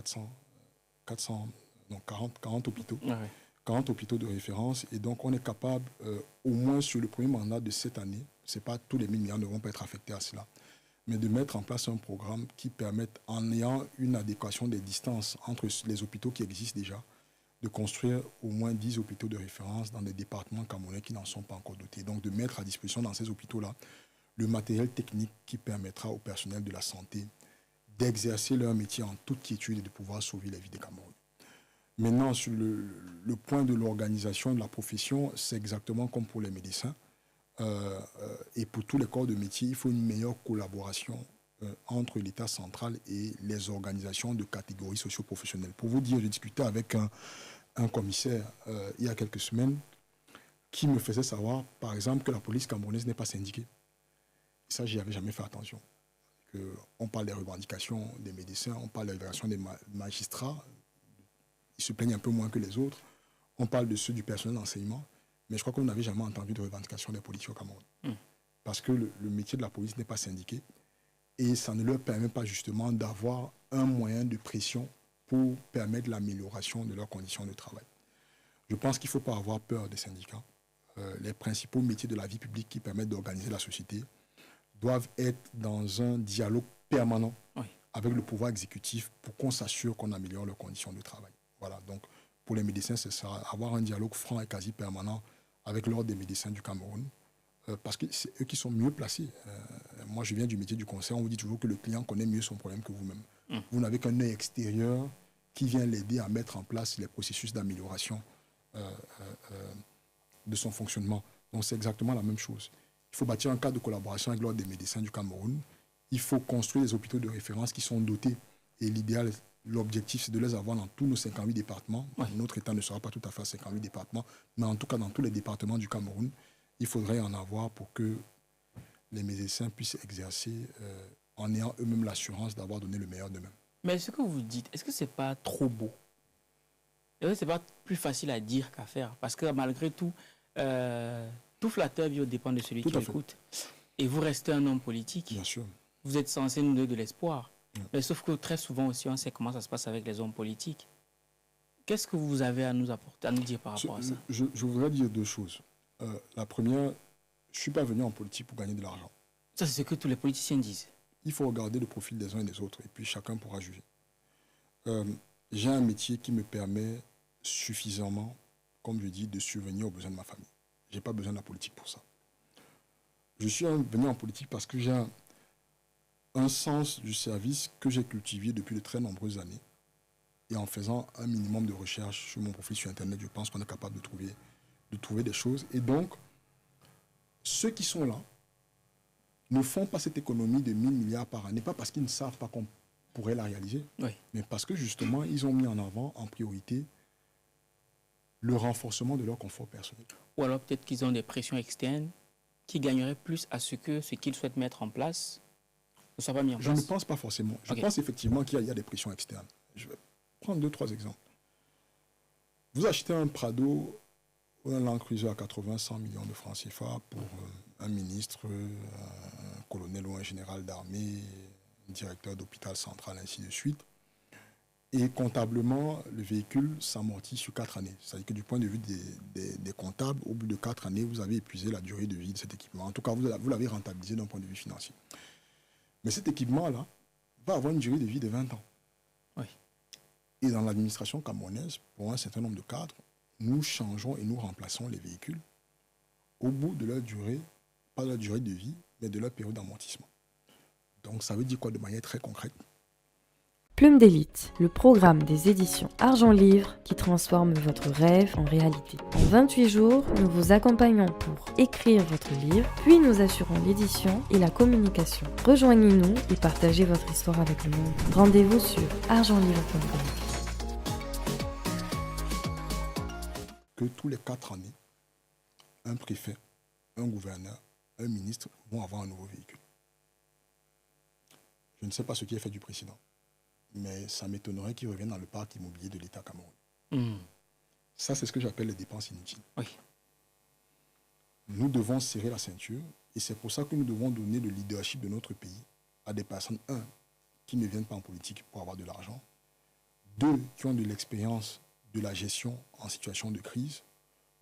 40 hôpitaux. Ah ouais. 40 hôpitaux de référence. Et donc, on est capable, au moins sur le premier mandat de cette année, c'est pas tous les 1000 milliards ne vont pas être affectés à cela, mais de mettre en place un programme qui permette, en ayant une adéquation des distances entre les hôpitaux qui existent déjà, de construire au moins 10 hôpitaux de référence dans des départements camerounais qui n'en sont pas encore dotés. Donc, de mettre à disposition dans ces hôpitaux-là le matériel technique qui permettra au personnel de la santé d'exercer leur métier en toute quiétude et de pouvoir sauver la vie des Camerounais. Maintenant, sur le point de l'organisation de la profession, c'est exactement comme pour les médecins. Et pour tous les corps de métier, il faut une meilleure collaboration entre l'État central et les organisations de catégories socio-professionnelles. Pour vous dire, j'ai discuté avec un commissaire il y a quelques semaines qui me faisait savoir, par exemple, que la police camerounaise n'est pas syndiquée. Ça, j'y avais jamais fait attention. On parle des revendications des médecins, on parle des revendications des magistrats. Ils se plaignent un peu moins que les autres. On parle de ceux du personnel d'enseignement. Mais je crois qu'on n'avait jamais entendu de revendications des policiers au Cameroun. Parce que le métier de la police n'est pas syndiqué. Et ça ne leur permet pas justement d'avoir un moyen de pression pour permettre l'amélioration de leurs conditions de travail. Je pense qu'il ne faut pas avoir peur des syndicats. Les principaux métiers de la vie publique qui permettent d'organiser la société doivent être dans un dialogue permanent avec le pouvoir exécutif pour qu'on s'assure qu'on améliore leurs conditions de travail. Voilà, donc pour les médecins, c'est ça, avoir un dialogue franc et quasi permanent avec l'ordre des médecins du Cameroun, parce que c'est eux qui sont mieux placés. Moi, je viens du métier du conseil, on vous dit toujours que le client connaît mieux son problème que vous-même. Vous n'avez qu'un œil extérieur qui vient l'aider à mettre en place les processus d'amélioration de son fonctionnement. Donc, c'est exactement la même chose. Il faut bâtir un cadre de collaboration avec l'ordre des médecins du Cameroun. Il faut construire des hôpitaux de référence qui sont dotés. Et l'idéal, l'objectif, c'est de les avoir dans tous nos 58 départements. Notre État ne sera pas tout à fait à 58 départements, mais en tout cas, dans tous les départements du Cameroun, il faudrait en avoir pour que les médecins puissent exercer en ayant eux-mêmes l'assurance d'avoir donné le meilleur d'eux-mêmes. Mais ce que vous dites, est-ce que ce n'est pas trop beau? Est-ce que ce n'est pas plus facile à dire qu'à faire? Parce que malgré tout, tout flatteur vit au dépend de celui qui écoute. Et vous restez un homme politique. Bien sûr. Vous êtes censé nous donner de l'espoir. Mais sauf que très souvent aussi, on sait comment ça se passe avec les hommes politiques. Qu'est-ce que vous avez à nous apporter, à nous dire par rapport à ça? Je voudrais dire deux choses. La première, je ne suis pas venu en politique pour gagner de l'argent. Ça, c'est ce que tous les politiciens disent. Il faut regarder le profil des uns et des autres, et puis chacun pourra juger. J'ai un métier qui me permet suffisamment, comme je dis, de subvenir aux besoins de ma famille. Je n'ai pas besoin de la politique pour ça. Je suis venu en politique parce que j'ai un sens du service que j'ai cultivé depuis de très nombreuses années. Et en faisant un minimum de recherche sur mon profil sur Internet, je pense qu'on est capable de trouver des choses. Et donc, ceux qui sont là ne font pas cette économie de 1000 milliards par année, pas parce qu'ils ne savent pas qu'on pourrait la réaliser, mais parce que justement, ils ont mis en avant, en priorité, le renforcement de leur confort personnel. Ou alors peut-être qu'ils ont des pressions externes qui gagneraient plus à ce qu'ils souhaitent mettre en place ne soit pas mis en place. Je ne pense pas forcément. Je pense effectivement qu'il y a des pressions externes. Je vais prendre 2-3 exemples. Vous achetez un Prado ou un Land Cruiser à 80-100 millions de francs CFA pour un ministre, un colonel ou un général d'armée, un directeur d'hôpital central, ainsi de suite. Et comptablement, le véhicule s'amortit sur 4 années. C'est-à-dire que du point de vue des comptables, au bout de 4 années, vous avez épuisé la durée de vie de cet équipement. En tout cas, vous l'avez rentabilisé d'un point de vue financier. Mais cet équipement-là va avoir une durée de vie de 20 ans. Oui. Et dans l'administration camerounaise, pour un certain nombre de cadres, nous changeons et nous remplaçons les véhicules au bout de leur durée, pas de leur durée de vie, mais de leur période d'amortissement. Donc ça veut dire quoi de manière très concrète? Plume d'élite, le programme des éditions Argent Livre qui transforme votre rêve en réalité. En 28 jours, nous vous accompagnons pour écrire votre livre, puis nous assurons l'édition et la communication. Rejoignez-nous et partagez votre histoire avec le monde. Rendez-vous sur argentlivre.com. Que tous les 4 années, un préfet, un gouverneur, un ministre vont avoir un nouveau véhicule. Je ne sais pas ce qui est fait du précédent, mais ça m'étonnerait qu'il revienne dans le parc immobilier de l'État camerounais. Ça, c'est ce que j'appelle les dépenses inutiles. Oui. Nous devons serrer la ceinture et c'est pour ça que nous devons donner le leadership de notre pays à des personnes, 1, qui ne viennent pas en politique pour avoir de l'argent, 2, qui ont de l'expérience de la gestion en situation de crise,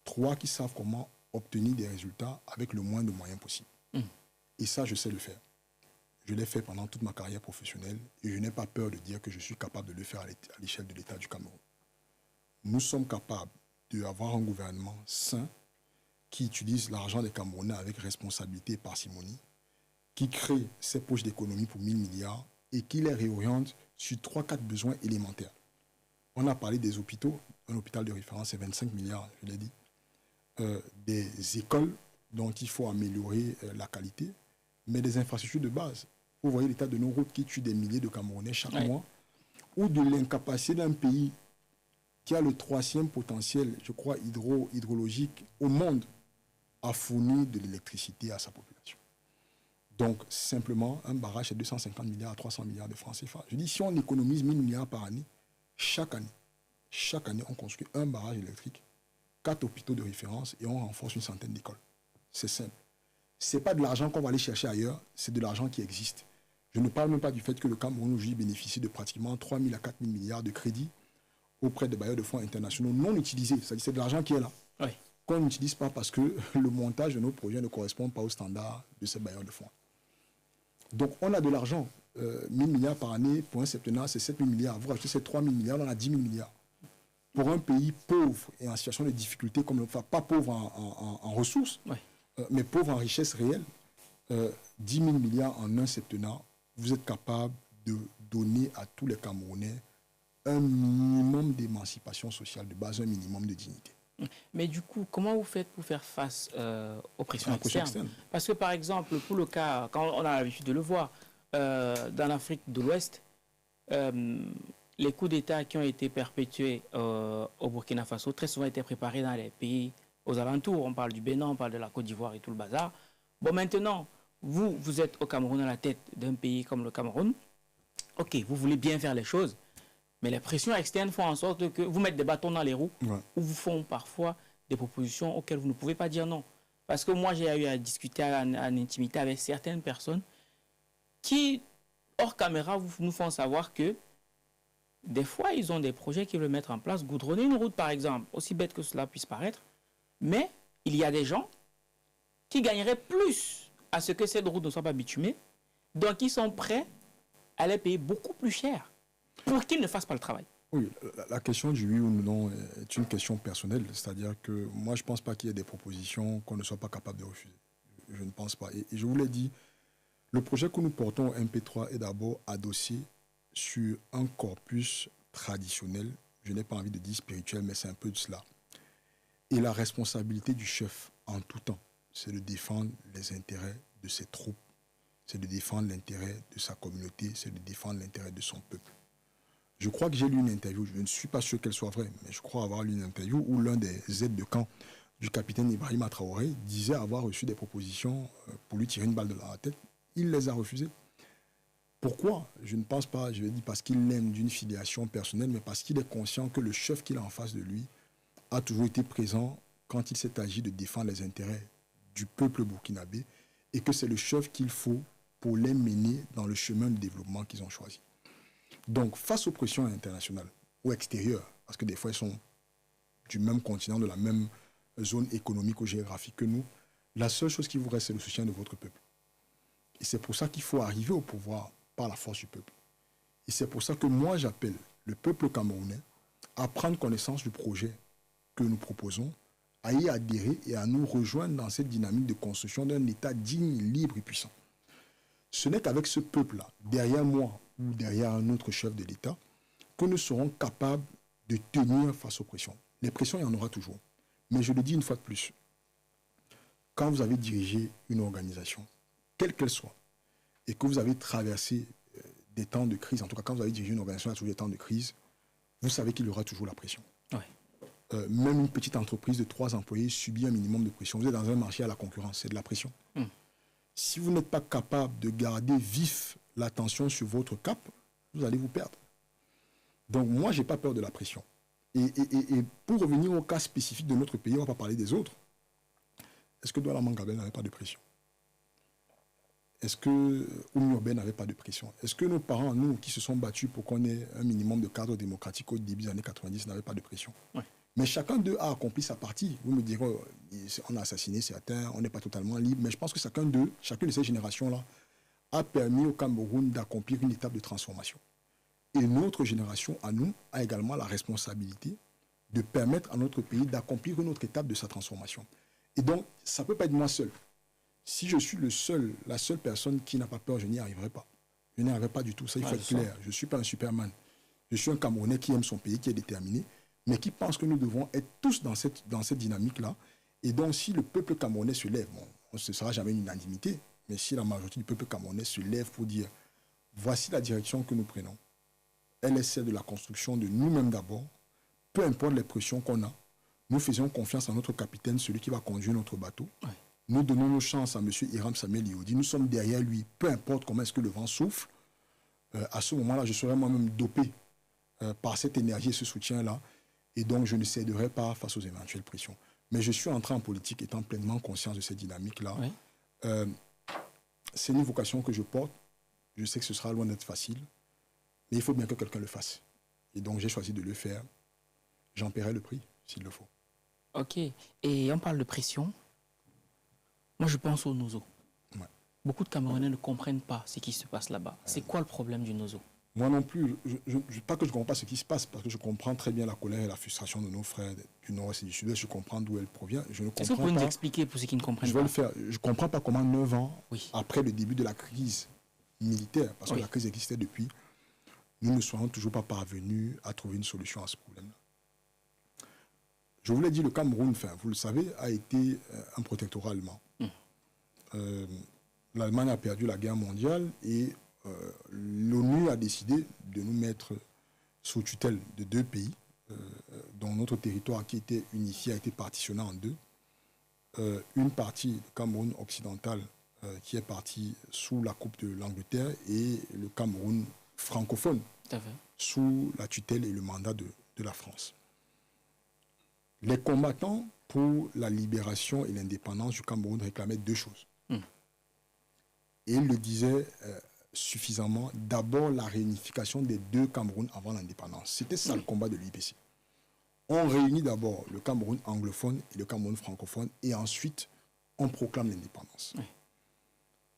3, qui savent comment obtenir des résultats avec le moins de moyens possible. Et ça, je sais le faire. Je l'ai fait pendant toute ma carrière professionnelle et je n'ai pas peur de dire que je suis capable de le faire à l'échelle de l'État du Cameroun. Nous sommes capables d'avoir un gouvernement sain qui utilise l'argent des Camerounais avec responsabilité et parcimonie, qui crée ses poches d'économie pour 1000 milliards et qui les réoriente sur 3-4 besoins élémentaires. On a parlé des hôpitaux. Un hôpital de référence, c'est 25 milliards, je l'ai dit. Des écoles dont il faut améliorer la qualité, mais des infrastructures de base. Vous voyez l'état de nos routes qui tuent des milliers de Camerounais chaque mois, ou de l'incapacité d'un pays qui a le 3e potentiel, je crois, hydrologique au monde à fournir de l'électricité à sa population. Donc, simplement, un barrage, c'est 250 milliards à 300 milliards de francs CFA. Je dis, si on économise 1000 milliards par année, chaque année, on construit un barrage électrique, 4 hôpitaux de référence et on renforce une centaine d'écoles. C'est simple. Ce n'est pas de l'argent qu'on va aller chercher ailleurs, c'est de l'argent qui existe. Je ne parle même pas du fait que le Cameroun aujourd'hui bénéficie de pratiquement 3 000 à 4 000 milliards de crédits auprès des bailleurs de fonds internationaux non utilisés. C'est-à-dire c'est de l'argent qui est là, qu'on n'utilise pas parce que le montage de nos projets ne correspond pas aux standards de ces bailleurs de fonds. Donc on a de l'argent, 1000 milliards par année, pour un septennat, c'est 7 000 milliards. Vous rajoutez ces 3 000 milliards, on a 10 000 milliards. Pour un pays pauvre et en situation de difficulté, comme enfin, pas pauvre en ressources, mais pauvre en richesse réelle, 10 000 milliards en un septennat, vous êtes capable de donner à tous les Camerounais un minimum d'émancipation sociale de base, un minimum de dignité. Mais du coup, comment vous faites pour faire face aux pressions externes? Parce que par exemple, pour le cas, quand on a l'habitude de le voir, dans l'Afrique de l'Ouest, les coups d'État qui ont été perpétués au Burkina Faso, très souvent étaient préparés dans les pays aux alentours. On parle du Bénin, on parle de la Côte d'Ivoire et tout le bazar. Bon, maintenant, vous êtes au Cameroun à la tête d'un pays comme le Cameroun. Ok, vous voulez bien faire les choses, mais les pressions externes font en sorte que vous mettez des bâtons dans les roues ou vous font parfois des propositions auxquelles vous ne pouvez pas dire non. Parce que moi, j'ai eu à discuter en intimité avec certaines personnes qui, hors caméra, nous font savoir que des fois, ils ont des projets qu'ils veulent mettre en place, goudronner une route, par exemple, aussi bête que cela puisse paraître. Mais il y a des gens qui gagneraient plus à ce que cette route ne soit pas bitumée, donc ils sont prêts à les payer beaucoup plus cher pour qu'ils ne fassent pas le travail. Oui, la question du oui ou non est une question personnelle, c'est-à-dire que moi je ne pense pas qu'il y ait des propositions qu'on ne soit pas capable de refuser. Je ne pense pas. Et je vous l'ai dit, le projet que nous portons au MP3 est d'abord adossé sur un corpus traditionnel, je n'ai pas envie de dire spirituel, mais c'est un peu de cela. Et la responsabilité du chef en tout temps, c'est de défendre les intérêts de ses troupes, c'est de défendre l'intérêt de sa communauté, c'est de défendre l'intérêt de son peuple. Je crois que j'ai lu une interview, je ne suis pas sûr qu'elle soit vraie, mais je crois avoir lu une interview où l'un des aides de camp du capitaine Ibrahim Traoré disait avoir reçu des propositions pour lui tirer une balle de la tête. Il les a refusées. Pourquoi? Je ne pense pas, je vais dire parce qu'il l'aime d'une filiation personnelle, mais parce qu'il est conscient que le chef qu'il a en face de lui a toujours été présent quand il s'est agi de défendre les intérêts du peuple burkinabé et que c'est le chef qu'il faut pour les mener dans le chemin de développement qu'ils ont choisi. Donc, face aux pressions internationales ou extérieures, parce que des fois, ils sont du même continent, de la même zone économique ou géographique que nous, la seule chose qui vous reste, c'est le soutien de votre peuple. Et c'est pour ça qu'il faut arriver au pouvoir par la force du peuple. Et c'est pour ça que moi, j'appelle le peuple camerounais à prendre connaissance du projet que nous proposons, à y adhérer et à nous rejoindre dans cette dynamique de construction d'un État digne, libre et puissant. Ce n'est qu'avec ce peuple-là, derrière moi, ou derrière un autre chef de l'État, que nous serons capables de tenir face aux pressions. Les pressions, il y en aura toujours. Mais je le dis une fois de plus, quand vous avez dirigé une organisation, quelle qu'elle soit, et que vous avez traversé des temps de crise, en tout cas quand vous avez dirigé une organisation à toujours des temps de crise, vous savez qu'il y aura toujours la pression. Ouais. Même une petite entreprise de 3 employés subit un minimum de pression. Vous êtes dans un marché à la concurrence, c'est de la pression. Si vous n'êtes pas capable de garder vif l'attention sur votre cap, vous allez vous perdre. Donc moi, je n'ai pas peur de la pression. Et pour revenir au cas spécifique de notre pays, on ne va pas parler des autres. Est-ce que Douala Mangabel n'avait pas de pression? Est-ce que Oumi Urbain n'avait pas de pression? Est-ce que nos parents, nous, qui se sont battus pour qu'on ait un minimum de cadre démocratique au début des années 90, n'avaient pas de pression? Ouais. Mais chacun d'eux a accompli sa partie. Vous me direz, on a assassiné certains, on n'est pas totalement libre. Mais je pense que chacune de ces générations-là a permis au Cameroun d'accomplir une étape de transformation. Et notre génération, à nous, a également la responsabilité de permettre à notre pays d'accomplir une autre étape de sa transformation. Et donc, ça ne peut pas être moi seul. Si je suis la seule personne qui n'a pas peur, je n'y arriverai pas. Je n'y arriverai pas du tout. Ça, il faut être clair. Je ne suis pas un Superman. Je suis un Camerounais qui aime son pays, qui est déterminé, mais qui pense que nous devons être tous dans cette dynamique-là. Et donc, si le peuple camerounais se lève, bon, ce ne sera jamais une unanimité, mais si la majorité du peuple camerounais se lève pour dire voici la direction que nous prenons, elle est celle de la construction de nous-mêmes d'abord, peu importe les pressions qu'on a, nous faisons confiance à notre capitaine, celui qui va conduire notre bateau. Ouais. Nous donnons nos chances à M. Hiram Samuel Yodi. Nous sommes derrière lui, peu importe comment est-ce que le vent souffle. À ce moment-là, je serai moi-même dopé par cette énergie et ce soutien-là. Et donc, je ne céderai pas face aux éventuelles pressions. Mais je suis entré en politique étant pleinement conscient de cette dynamique-là. Oui. C'est une vocation que je porte. Je sais que ce sera loin d'être facile. Mais il faut bien que quelqu'un le fasse. Et donc, j'ai choisi de le faire. J'en paierai le prix, s'il le faut. OK. Et on parle de pression. Moi, je pense au Nozo. Ouais. Beaucoup de Camerounais ne comprennent pas ce qui se passe là-bas. C'est quoi le problème du Nozo? Moi non plus. Pas que je ne comprends pas ce qui se passe, parce que je comprends très bien la colère et la frustration de nos frères du Nord-Ouest et du Sud-Est. Je comprends d'où elle provient. Je ne comprends pas. Est-ce que vous pouvez nous expliquer pour ceux qui ne comprennent pas? Je vais le faire. Je ne comprends pas comment 9 ans, après le début de la crise militaire, parce que la crise existait depuis, nous ne soyons toujours pas parvenus à trouver une solution à ce problème-là. Je vous l'ai dit, le Cameroun, vous le savez, a été un protectorat allemand. L'Allemagne a perdu la guerre mondiale et l'ONU a décidé de nous mettre sous tutelle de 2 pays dont notre territoire qui était unifié a été partitionné en 2. Une partie, le Cameroun occidental, qui est partie sous la coupe de l'Angleterre, et le Cameroun francophone sous la tutelle et le mandat de la France. Les combattants pour la libération et l'indépendance du Cameroun réclamaient 2 choses. Et ils le disaient suffisamment. D'abord, la réunification des 2 Camerouns avant l'indépendance. C'était ça le combat de l'UPC. On réunit d'abord le Cameroun anglophone et le Cameroun francophone, et ensuite, on proclame l'indépendance.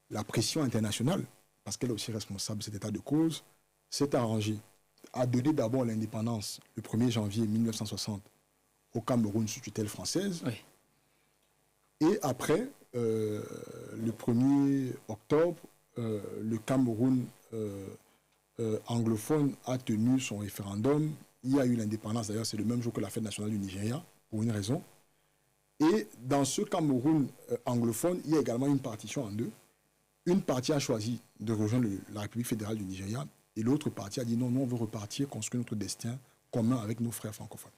La pression internationale, parce qu'elle est aussi responsable de cet état de cause, s'est arrangée à donner d'abord l'indépendance le 1er janvier 1960 au Cameroun sous tutelle française. Et après, le 1er octobre, le Cameroun anglophone a tenu son référendum. Il y a eu l'indépendance, d'ailleurs, c'est le même jour que la fête nationale du Nigeria, pour une raison. Et dans ce Cameroun anglophone, il y a également une partition en 2. Une partie a choisi de rejoindre la République fédérale du Nigeria, et l'autre partie a dit non, nous on veut repartir, construire notre destin commun avec nos frères francophones.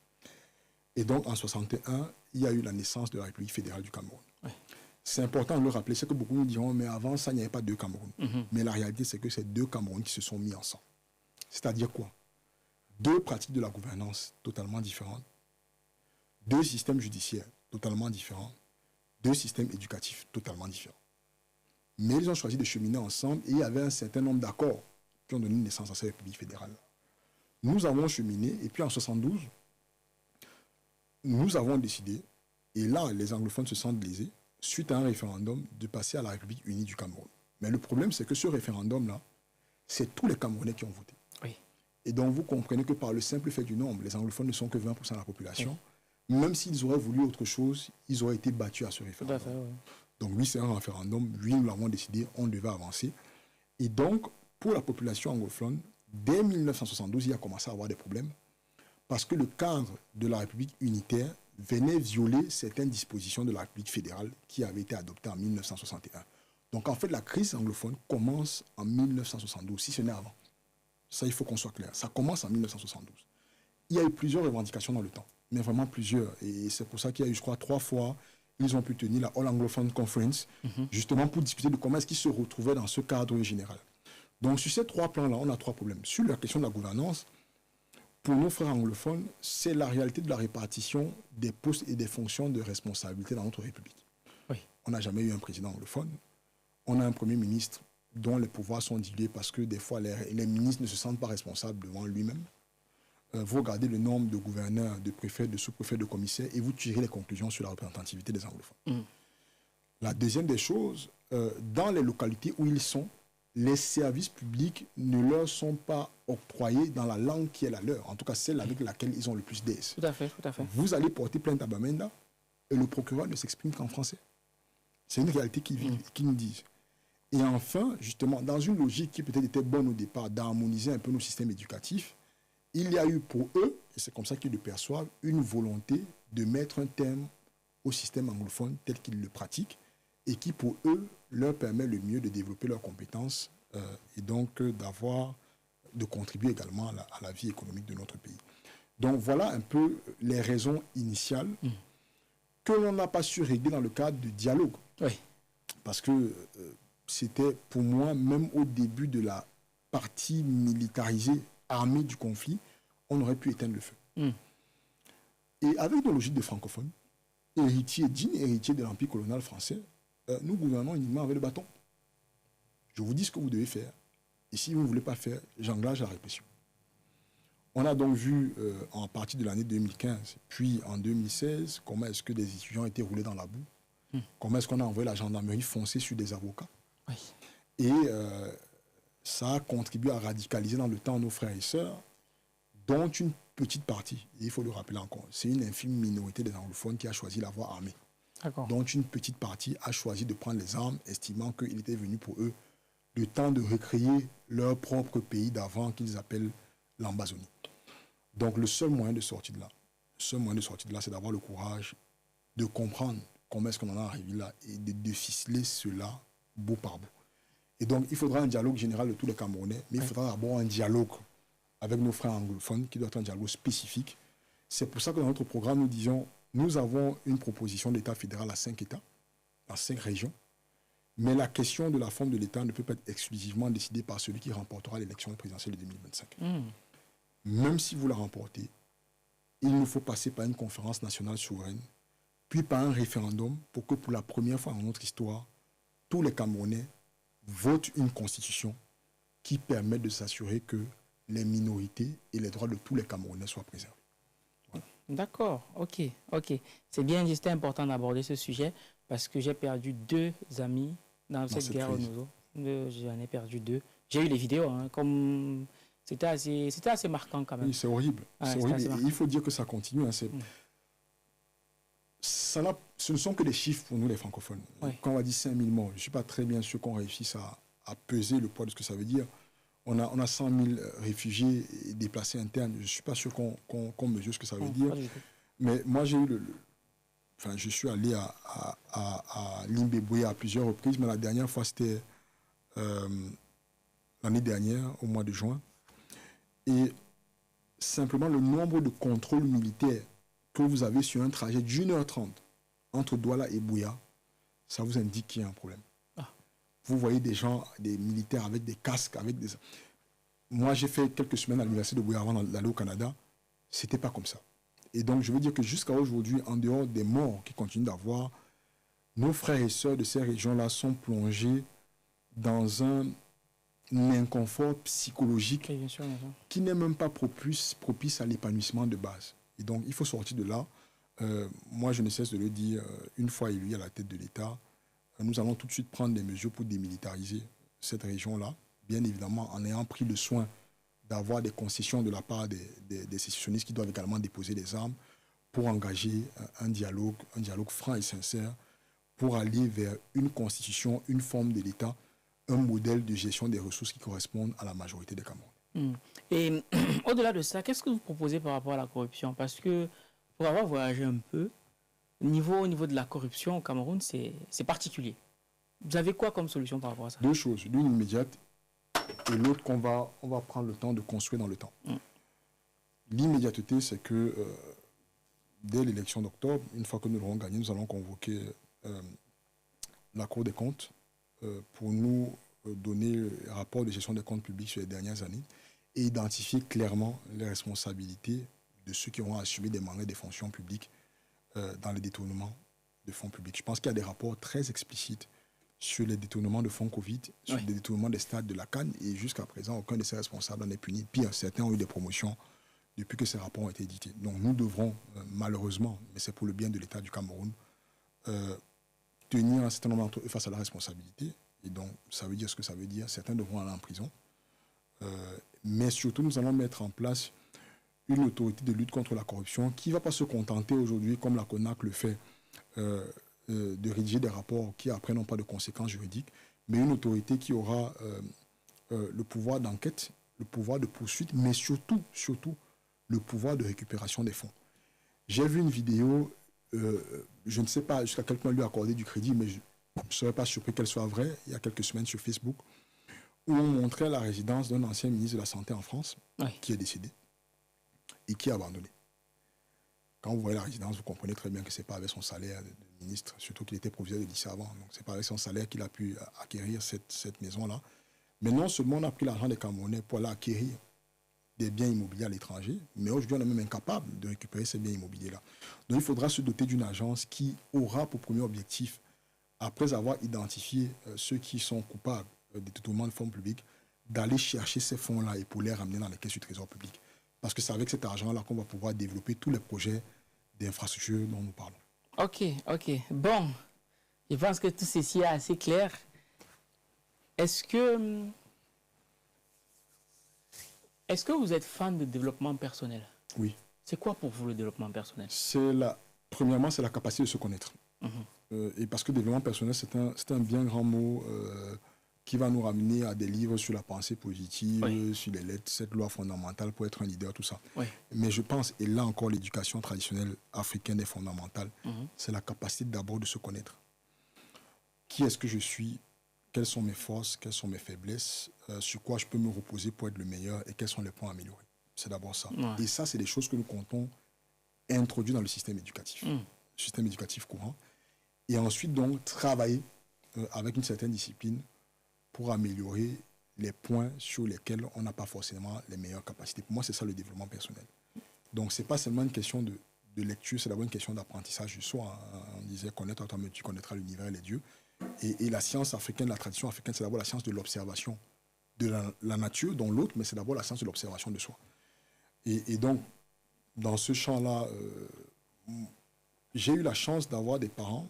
Et donc, en 61, il y a eu la naissance de la République fédérale du Cameroun. C'est important de le rappeler, c'est que beaucoup nous diront, mais avant ça, il n'y avait pas 2 Cameroun. Mais la réalité, c'est que c'est 2 Cameroun qui se sont mis ensemble. C'est-à-dire quoi? 2 pratiques de la gouvernance totalement différentes, 2 systèmes judiciaires totalement différents, 2 systèmes éducatifs totalement différents. Mais ils ont choisi de cheminer ensemble, et il y avait un certain nombre d'accords qui ont donné naissance à cette République fédérale. Nous avons cheminé, et puis en 72, nous avons décidé, et là les anglophones se sentent lésés, suite à un référendum, de passer à la République unie du Cameroun. Mais le problème, c'est que ce référendum-là, c'est tous les Camerounais qui ont voté. Et donc vous comprenez que par le simple fait du nombre, les anglophones ne sont que 20% de la population. Même s'ils auraient voulu autre chose, ils auraient été battus à ce référendum. Donc oui, c'est un référendum, oui, nous l'avons décidé, on devait avancer. Et donc, pour la population anglophone, dès 1972, il a commencé à avoir des problèmes parce que le cadre de la République unitaire venait violer certaines dispositions de la République fédérale qui avaient été adoptées en 1961. Donc en fait, la crise anglophone commence en 1972, si ce n'est avant. Ça, il faut qu'on soit clair. Ça commence en 1972. Il y a eu plusieurs revendications dans le temps, mais vraiment plusieurs. Et c'est pour ça qu'il y a eu, je crois, 3 fois, ils ont pu tenir la All Anglophone Conference, justement pour discuter de comment est-ce qu'ils se retrouvaient dans ce cadre général. Donc sur ces 3 plans-là, on a 3 problèmes. Sur la question de la gouvernance, pour nos frères anglophones, c'est la réalité de la répartition des postes et des fonctions de responsabilité dans notre République. Oui. On n'a jamais eu un président anglophone. On a un Premier ministre dont les pouvoirs sont dilués parce que des fois, les ministres ne se sentent pas responsables devant lui-même. Vous regardez le nombre de gouverneurs, de préfets, de sous-préfets, de commissaires et vous tirez les conclusions sur la représentativité des anglophones. La deuxième des choses, dans les localités où ils sont, les services publics ne leur sont pas octroyés dans la langue qui est la leur, en tout cas celle avec laquelle ils ont le plus d'aise. Tout à fait, tout à fait. Vous allez porter plainte à Bamenda et le procureur ne s'exprime qu'en français. C'est une réalité qu'ils nous disent. Et enfin, justement, dans une logique qui peut-être était bonne au départ, d'harmoniser un peu nos systèmes éducatifs, il y a eu pour eux, et c'est comme ça qu'ils le perçoivent, une volonté de mettre un terme au système anglophone tel qu'ils le pratiquent et qui, pour eux, leur permet le mieux de développer leurs compétences et donc de contribuer également à la vie économique de notre pays. Donc voilà un peu les raisons initiales que l'on n'a pas su régler dans le cadre du dialogue. Oui. Parce que c'était pour moi, même au début de la partie militarisée, armée du conflit, on aurait pu éteindre le feu. Et avec nos logiques de francophones, dignes héritiers de l'Empire colonial français, nous gouvernons uniquement avec le bâton. Je vous dis ce que vous devez faire. Et si vous ne voulez pas faire, j'engage la répression. On a donc vu en partie de l'année 2015, puis en 2016, comment est-ce que des étudiants étaient roulés dans la boue, comment est-ce qu'on a envoyé la gendarmerie foncer sur des avocats. Oui. Et ça a contribué à radicaliser dans le temps nos frères et sœurs, dont une petite partie, et il faut le rappeler encore, c'est une infime minorité des anglophones qui a choisi la voie armée. Dont une petite partie a choisi de prendre les armes, estimant qu'il était venu pour eux le temps de recréer leur propre pays d'avant qu'ils appellent l'Ambazonie. Donc le seul moyen de sortir de là, c'est d'avoir le courage de comprendre comment est-ce qu'on en est arrivé là et de déficeler cela bout par bout. Et donc il faudra un dialogue général de tous les Camerounais, mais il faudra d'abord un dialogue avec nos frères anglophones qui doit être un dialogue spécifique. C'est pour ça que dans notre programme, nous disions, nous avons une proposition d'État fédéral à 5 États, dans 5 régions, mais la question de la forme de l'État ne peut pas être exclusivement décidée par celui qui remportera l'élection présidentielle de 2025. Même si vous la remportez, il nous faut passer par une conférence nationale souveraine, puis par un référendum pour que pour la première fois dans notre histoire, tous les Camerounais votent une constitution qui permette de s'assurer que les minorités et les droits de tous les Camerounais soient préservés. Voilà. D'accord, ok. C'est bien, c'était important d'aborder ce sujet parce que j'ai perdu 2 amis dans cette guerre au Nozo. J'en ai perdu 2. J'ai eu les vidéos, comme c'était assez marquant quand même. Oui, c'est horrible. C'est horrible. Et il faut dire que ça continue. Ce ne sont que des chiffres pour nous les francophones. Quand on va dire 5000 morts, je ne suis pas très bien sûr qu'on réussisse à peser le poids de ce que ça veut dire. On a 100 000 réfugiés et déplacés internes. Je ne suis pas sûr qu'on mesure ce que ça veut dire. Mais moi, je suis allé à Limbéboué à plusieurs reprises, mais la dernière fois, c'était l'année dernière, au mois de juin. Et simplement, le nombre de contrôles militaires que vous avez sur un trajet d'1h30 entre Douala et Bouya, ça vous indique qu'il y a un problème. Vous voyez des gens, des militaires avec des casques, Moi, j'ai fait quelques semaines à l'université de Bouya avant d'aller au Canada. C'était pas comme ça. Et donc, je veux dire que jusqu'à aujourd'hui, en dehors des morts qui continuent d'avoir, nos frères et sœurs de ces régions-là sont plongés dans un inconfort psychologique qui n'est même pas propice à l'épanouissement de base. Et donc, il faut sortir de là. Moi, je ne cesse de le dire, une fois élu à la tête de l'État, nous allons tout de suite prendre des mesures pour démilitariser cette région-là, bien évidemment en ayant pris le soin d'avoir des concessions de la part des sécessionnistes qui doivent également déposer des armes pour engager un dialogue franc et sincère pour aller vers une constitution, une forme de l'État un modèle de gestion des ressources qui corresponde à la majorité des Camerounais. Et au-delà de ça, qu'est-ce que vous proposez par rapport à la corruption? Parce que pour avoir voyagé un peu, au niveau de la corruption au Cameroun, c'est particulier. Vous avez quoi comme solution par rapport à ça? Deux choses, l'une immédiate et l'autre on va prendre le temps de construire dans le temps. L'immédiateté, c'est que dès l'élection d'octobre, une fois que nous l'aurons gagné, nous allons convoquer la Cour des comptes pour nous donner un rapport de gestion des comptes publics sur les dernières années et identifier clairement les responsabilités de ceux qui auront assumé des mandats des fonctions publiques dans les détournements de fonds publics. Je pense qu'il y a des rapports très explicites sur les détournements de fonds Covid, sur les détournements des stades de la CAN, et jusqu'à présent, aucun de ces responsables n'est puni. Pire, certains ont eu des promotions depuis que ces rapports ont été édités. Donc nous devrons, malheureusement, mais c'est pour le bien de l'État du Cameroun, tenir un certain nombre d'entre eux face à la responsabilité. Et donc, ça veut dire ce que ça veut dire. Certains devront aller en prison. Mais surtout, nous allons mettre en place une autorité de lutte contre la corruption qui ne va pas se contenter aujourd'hui, comme la CONAC le fait, de rédiger des rapports qui après n'ont pas de conséquences juridiques, mais une autorité qui aura le pouvoir d'enquête, le pouvoir de poursuite, mais surtout le pouvoir de récupération des fonds. J'ai vu une vidéo, je ne sais pas jusqu'à quel point lui accorder du crédit, mais je ne serais pas surpris qu'elle soit vraie, il y a quelques semaines sur Facebook, où on montrait la résidence d'un ancien ministre de la Santé en France, qui est décédé et qui a abandonné. Quand vous voyez la résidence, vous comprenez très bien que ce n'est pas avec son salaire de ministre, surtout qu'il était proviseur de lycée avant. Donc ce n'est pas avec son salaire qu'il a pu acquérir cette maison-là. Mais non seulement on a pris l'argent des Camerounais pour aller acquérir des biens immobiliers à l'étranger, mais aujourd'hui on est même incapable de récupérer ces biens immobiliers-là. Donc il faudra se doter d'une agence qui aura pour premier objectif, après avoir identifié ceux qui sont coupables des détournements de fonds publics, d'aller chercher ces fonds-là et pour les ramener dans les caisses du Trésor public. Parce que c'est avec cet argent-là qu'on va pouvoir développer tous les projets d'infrastructure dont nous parlons. Ok. Bon, je pense que tout ceci est assez clair. Est-ce que vous êtes fan de développement personnel? Oui. C'est quoi pour vous le développement personnel? Premièrement, c'est la capacité de se connaître. Et parce que développement personnel, c'est un bien grand mot qui va nous ramener à des livres sur la pensée positive, sur les lettres, cette loi fondamentale pour être un leader, tout ça. Mais je pense, et là encore, l'éducation traditionnelle africaine est fondamentale, c'est la capacité d'abord de se connaître. Qui est-ce que je suis? Quelles sont mes forces? Quelles sont mes faiblesses? Sur quoi je peux me reposer pour être le meilleur? Et quels sont les points à améliorer? C'est d'abord ça. Et ça, c'est des choses que nous comptons introduire dans le système éducatif. Le système éducatif courant. Et ensuite, donc, travailler avec une certaine discipline pour améliorer les points sur lesquels on n'a pas forcément les meilleures capacités. Pour moi, c'est ça le développement personnel. Donc, ce n'est pas seulement une question de lecture, c'est d'abord une question d'apprentissage du soi. On disait, connaître toi-même, tu connaîtras l'univers et les dieux. Et la science africaine, la tradition africaine, c'est d'abord la science de l'observation de la nature, dont l'autre, mais c'est d'abord la science de l'observation de soi. Et donc, dans ce champ-là, j'ai eu la chance d'avoir des parents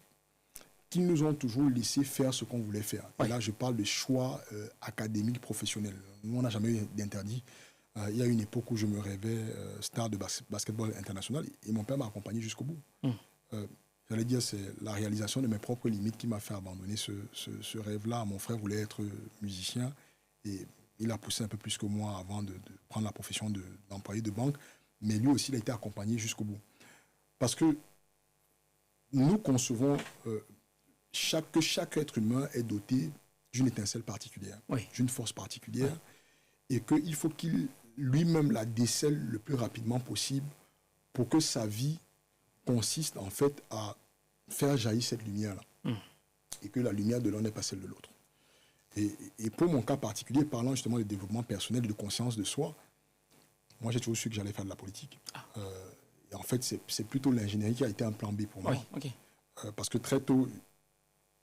qui nous ont toujours laissé faire ce qu'on voulait faire. Et là, je parle de choix académiques, professionnels. Nous, on n'a jamais eu d'interdit. Il y a une époque où je me rêvais star de basketball international et mon père m'a accompagné jusqu'au bout. J'allais dire, c'est la réalisation de mes propres limites qui m'a fait abandonner ce rêve-là. Mon frère voulait être musicien et il a poussé un peu plus que moi avant de prendre la profession d'employé de banque. Mais lui aussi, il a été accompagné jusqu'au bout. Parce que nous concevons que chaque être humain est doté d'une étincelle particulière, d'une force particulière, et qu'il faut qu'il lui-même la décèle le plus rapidement possible pour que sa vie consiste en fait à faire jaillir cette lumière-là. Et que la lumière de l'un n'est pas celle de l'autre. Et pour mon cas particulier, parlant justement de développement personnel et de conscience de soi, moi j'ai toujours su que j'allais faire de la politique. Et en fait, c'est plutôt l'ingénierie qui a été un plan B pour moi. Parce que très tôt,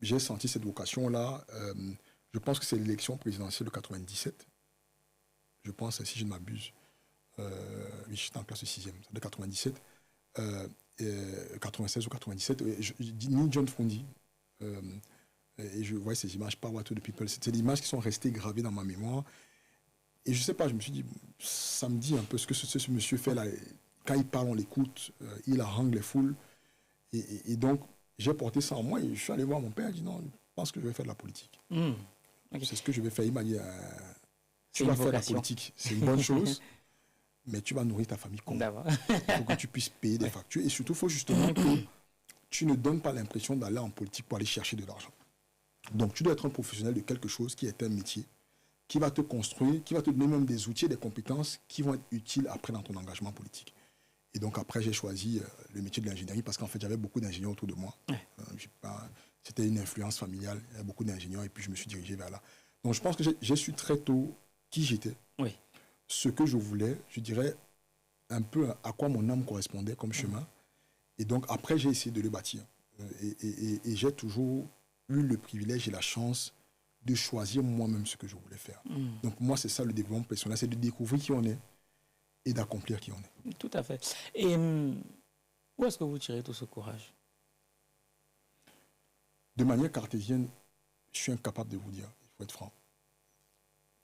j'ai senti cette vocation-là. Je pense que c'est l'élection présidentielle de 97. Je pense, si je ne m'abuse. Oui, j'étais en classe de 6e, de 97. 96 ou 97. Ni John Fondi. Et je vois ces images, Power to the People. C'est des images qui sont restées gravées dans ma mémoire. Et je ne sais pas, je me suis dit, ça me dit un peu ce que ce monsieur fait là. Quand il parle, on l'écoute. Il harangue les foules. Et donc, j'ai porté ça en moi et je suis allé voir mon père. Il dit non, je pense que je vais faire de la politique. Ok. C'est ce que je vais faire. Il m'a dit, tu C'est vas une faire la vocation. politique, c'est une bonne chose, mais tu vas nourrir ta famille comment? D'abord. Il faut que tu puisses payer des factures. Et surtout, il faut justement que tu ne donnes pas l'impression d'aller en politique pour aller chercher de l'argent. Donc, tu dois être un professionnel de quelque chose qui est un métier, qui va te construire, qui va te donner même des outils et des compétences qui vont être utiles après dans ton engagement politique. Et donc, après, j'ai choisi le métier de l'ingénierie parce qu'en fait, j'avais beaucoup d'ingénieurs autour de moi. Ouais. C'était une influence familiale, il y avait beaucoup d'ingénieurs et puis je me suis dirigé vers là. Donc, je pense que j'ai su très tôt qui j'étais, Oui. ce que je voulais, je dirais un peu à quoi mon âme correspondait comme chemin. Et donc, après, j'ai essayé de le bâtir. Et j'ai toujours eu le privilège et la chance de choisir moi-même ce que je voulais faire. Donc, moi, c'est ça le développement personnel, c'est de découvrir qui on est et d'accomplir qui on est. Tout à fait. Et où est-ce que vous tirez tout ce courage? De manière cartésienne, je suis incapable de vous dire, il faut être franc.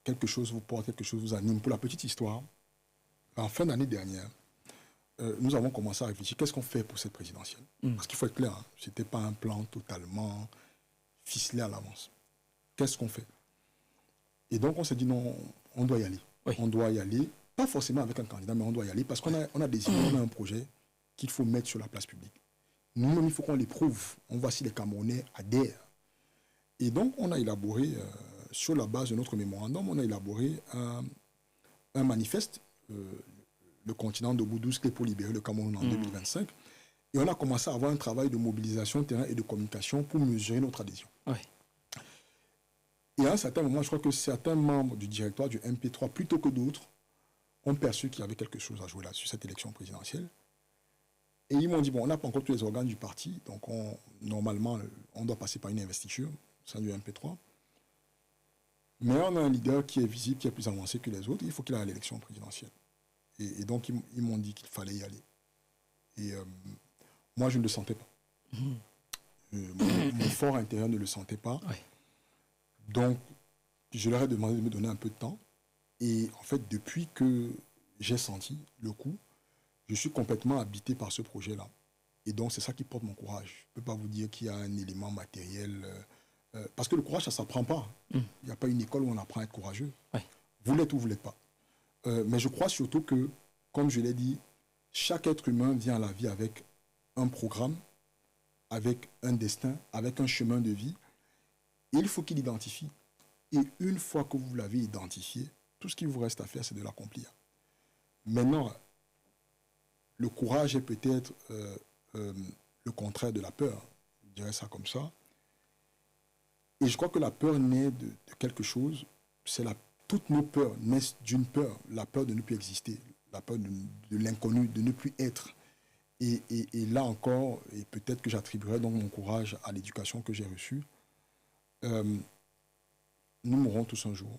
Quelque chose vous porte, quelque chose vous anime. Pour la petite histoire, en fin d'année dernière, nous avons commencé à réfléchir, qu'est-ce qu'on fait pour cette présidentielle? Parce qu'il faut être clair, hein, ce n'était pas un plan totalement ficelé à l'avance. Qu'est-ce qu'on fait? Et donc on s'est dit non, on doit y aller. Oui. On doit y aller, pas forcément avec un candidat, mais on doit y aller parce qu'on a des idées, on a un projet qu'il faut mettre sur la place publique. Nous-mêmes, il faut qu'on l'éprouve. On voit si les Camerounais adhèrent. Et donc on a élaboré, sur la base de notre mémorandum, on a élaboré un manifeste, le continent de Boudous clés pour libérer le Cameroun en 2025. Et on a commencé à avoir un travail de mobilisation terrain et de communication pour mesurer notre adhésion. Oui. Et à un certain moment, je crois que certains membres du directoire du MP3, plutôt que d'autres, ont perçu qu'il y avait quelque chose à jouer là sur cette élection présidentielle. Et ils m'ont dit, bon, on n'a pas encore tous les organes du parti, donc normalement, on doit passer par une investiture au sein du MP3. Mais on a un leader qui est visible, qui est plus avancé que les autres, il faut qu'il aille à l'élection présidentielle. Et donc, ils m'ont dit qu'il fallait y aller. Et moi, je ne le sentais pas. Mon fort intérieur ne le sentait pas. Oui. Donc, je leur ai demandé de me donner un peu de temps. Et en fait, depuis que j'ai senti le coup, je suis complètement habité par ce projet-là. Et donc, c'est ça qui porte mon courage. Je ne peux pas vous dire qu'il y a un élément matériel. Parce que le courage, ça ne s'apprend pas. Il n'y a pas une école où on apprend à être courageux. Oui. Vous l'êtes ou vous ne l'êtes pas. Mais je crois surtout que, comme je l'ai dit, chaque être humain vient à la vie avec un programme, avec un destin, avec un chemin de vie. Et il faut qu'il l'identifie. Et une fois que vous l'avez identifié, tout ce qu'il vous reste à faire, c'est de l'accomplir. Maintenant, le courage est peut-être le contraire de la peur. Je dirais ça comme ça. Et je crois que la peur naît de quelque chose. Toutes nos peurs naissent d'une peur. La peur de ne plus exister. La peur de l'inconnu, de ne plus être. Et là encore, et peut-être que j'attribuerai donc mon courage à l'éducation que j'ai reçue, nous mourrons tous un jour.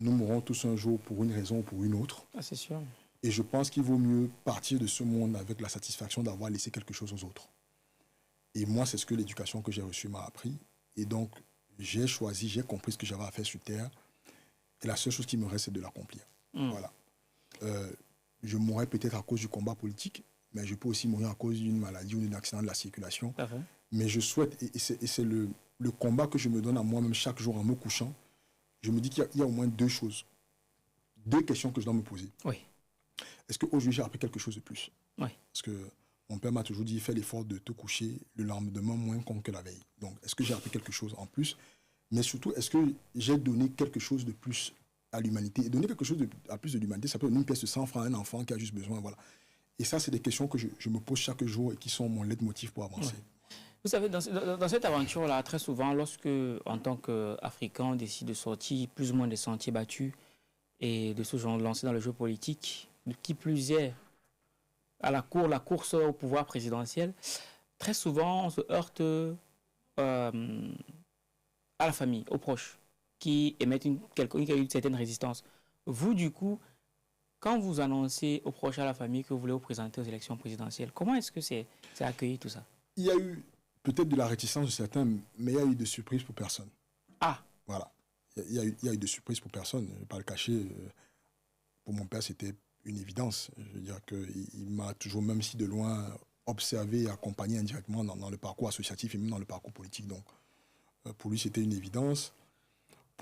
Nous mourrons tous un jour pour une raison ou pour une autre. Ah, c'est sûr. Et je pense qu'il vaut mieux partir de ce monde avec la satisfaction d'avoir laissé quelque chose aux autres. Et moi, c'est ce que l'éducation que j'ai reçue m'a appris. Et donc, j'ai choisi, j'ai compris ce que j'avais à faire sur Terre. Et la seule chose qui me reste, c'est de l'accomplir. Voilà. Je mourrai peut-être à cause du combat politique, mais je peux aussi mourir à cause d'une maladie ou d'un accident de la circulation. Parfait. Mais je souhaite, et c'est le combat que je me donne à moi-même chaque jour en me couchant, je me dis qu'il y a au moins deux choses, deux questions que je dois me poser. Oui. Est-ce qu'aujourd'hui j'ai appris quelque chose de plus? Oui. Parce que mon père m'a toujours dit, fais l'effort de te coucher le lendemain moins con que la veille. Donc, est-ce que j'ai appris quelque chose en plus? Mais surtout, est-ce que j'ai donné quelque chose de plus à l'humanité? Et donner quelque chose à plus de l'humanité, ça peut donner une pièce de 100 francs à un enfant qui a juste besoin, voilà. Et ça, c'est des questions que je me pose chaque jour et qui sont mon leitmotiv pour avancer. Ouais. Vous savez, dans cette aventure-là, très souvent, lorsque, en tant qu'Africain, on décide de sortir plus ou moins des sentiers battus et de se lancer dans le jeu politique, qui plus est à la course au pouvoir présidentiel, très souvent, on se heurte à la famille, aux proches, qui émettent une certaine résistance. Vous, du coup, quand vous annoncez aux proches, à la famille que vous voulez vous présenter aux élections présidentielles, comment est-ce que c'est accueilli tout ça? Il y a eu peut-être de la réticence de certains, mais il y a eu de surprises pour personne. Ah! Voilà. Il y a eu de surprises pour personne. Je ne vais pas le cacher. Pour mon père, c'était une évidence. Je veux dire qu'il m'a toujours, même si de loin, observé et accompagné indirectement dans le parcours associatif et même dans le parcours politique. Donc, pour lui, c'était une évidence.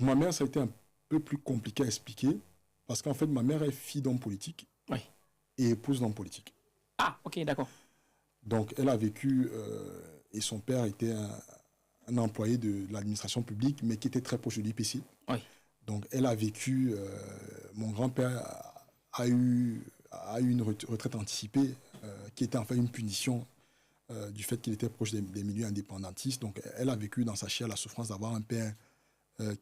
Pour ma mère, ça a été un peu plus compliqué à expliquer, parce qu'en fait, ma mère est fille d'homme politique et épouse d'homme politique. Ah, ok, d'accord. Donc, elle a vécu, et son père était un employé de l'administration publique, mais qui était très proche de l'IPC. Oui. Donc, elle a vécu, mon grand-père a eu une retraite anticipée, qui était en fait une punition du fait qu'il était proche des milieux indépendantistes. Donc, elle a vécu dans sa chair la souffrance d'avoir un père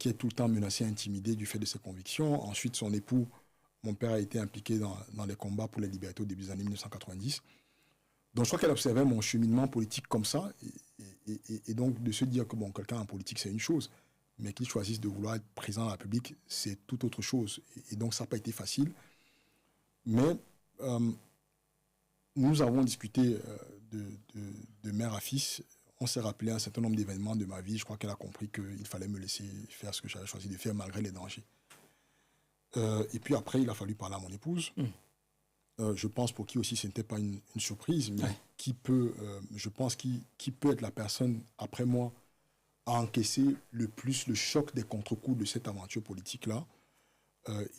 qui est tout le temps menacé, intimidé du fait de ses convictions. Ensuite, son époux, mon père, a été impliqué dans les combats pour les libertés au début des années 1990. Donc, je crois qu'elle observait mon cheminement politique comme ça. Et donc, de se dire que bon, quelqu'un en politique, c'est une chose, mais qu'il choisisse de vouloir être président de la République, c'est tout autre chose. Et donc, ça n'a pas été facile. Mais nous avons discuté de mère à fils. On s'est rappelé un certain nombre d'événements de ma vie. Je crois qu'elle a compris qu'il fallait me laisser faire ce que j'avais choisi de faire malgré les dangers. Et puis après, il a fallu parler à mon épouse. Je pense pour qui aussi ce n'était pas une surprise, mais qui peut, je pense, qui peut être la personne, après moi, à encaisser le plus le choc des contre-coups de cette aventure politique-là.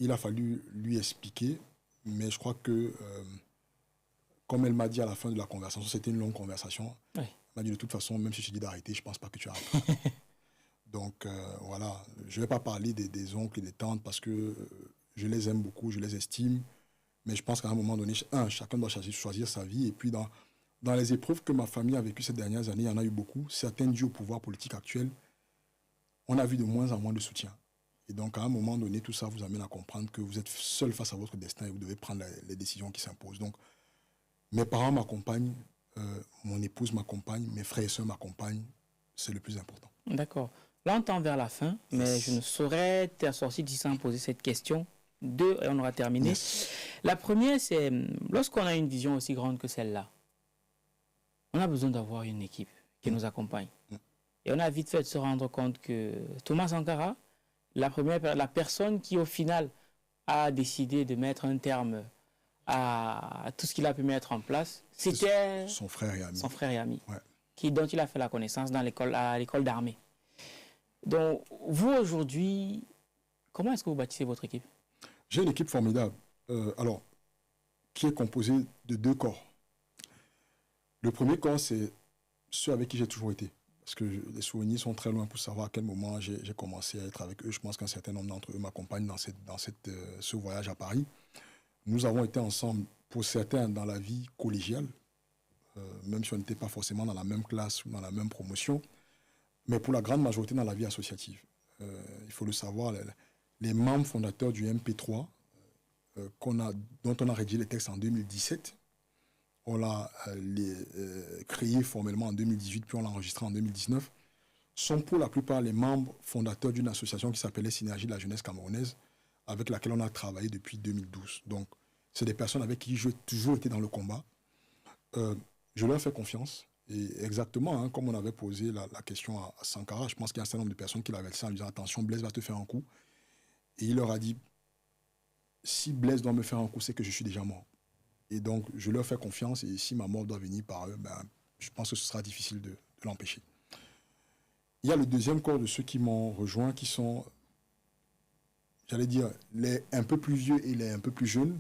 Il a fallu lui expliquer, mais je crois que, comme elle m'a dit à la fin de la conversation, c'était une longue conversation, elle m'a dit de toute façon, même si je t'ai dit d'arrêter, je ne pense pas que tu arrêtes. Donc voilà, je ne vais pas parler des oncles et des tantes parce que je les aime beaucoup, je les estime. Mais je pense qu'à un moment donné, chacun doit choisir sa vie. Et puis, dans les épreuves que ma famille a vécues ces dernières années, il y en a eu beaucoup. Certains dus au pouvoir politique actuel, on a vu de moins en moins de soutien. Et donc, à un moment donné, tout ça vous amène à comprendre que vous êtes seul face à votre destin et vous devez prendre les décisions qui s'imposent. Donc, mes parents m'accompagnent, mon épouse m'accompagne, mes frères et sœurs m'accompagnent. C'est le plus important. D'accord. Là, on tend vers la fin, mais je ne saurais t'assortir d'ici sans poser cette question. 2, et on aura terminé. La première, c'est lorsqu'on a une vision aussi grande que celle-là, on a besoin d'avoir une équipe qui nous accompagne. Et on a vite fait de se rendre compte que Thomas Sankara, la personne qui au final a décidé de mettre un terme à tout ce qu'il a pu mettre en place, c'était son frère et ami. Dont il a fait la connaissance à l'école d'armée. Donc, vous aujourd'hui, comment est-ce que vous bâtissez votre équipe? J'ai une équipe formidable, qui est composée de 2 corps. Le premier corps, c'est ceux avec qui j'ai toujours été. Parce que les souvenirs sont très loin pour savoir à quel moment j'ai commencé à être avec eux. Je pense qu'un certain nombre d'entre eux m'accompagnent dans ce voyage à Paris. Nous avons été ensemble, pour certains, dans la vie collégiale, même si on n'était pas forcément dans la même classe ou dans la même promotion, mais pour la grande majorité dans la vie associative. Il faut le savoir, les membres fondateurs du MP3, dont on a rédigé les textes en 2017, on l'a créé formellement en 2018, puis on l'a enregistré en 2019, sont pour la plupart les membres fondateurs d'une association qui s'appelait Synergie de la jeunesse camerounaise, avec laquelle on a travaillé depuis 2012. Donc, c'est des personnes avec qui j'ai toujours été dans le combat. Je leur fais confiance. Et exactement, comme on avait posé la question à Sankara, je pense qu'il y a un certain nombre de personnes qui l'avaient laissé en disant « Attention, Blaise va te faire un coup ». Et il leur a dit, si Blaise doit me faire un coup, c'est que je suis déjà mort. Et donc, je leur fais confiance, et si ma mort doit venir par eux, je pense que ce sera difficile de l'empêcher. Il y a le deuxième corps de ceux qui m'ont rejoint, qui sont, j'allais dire, les un peu plus vieux et les un peu plus jeunes,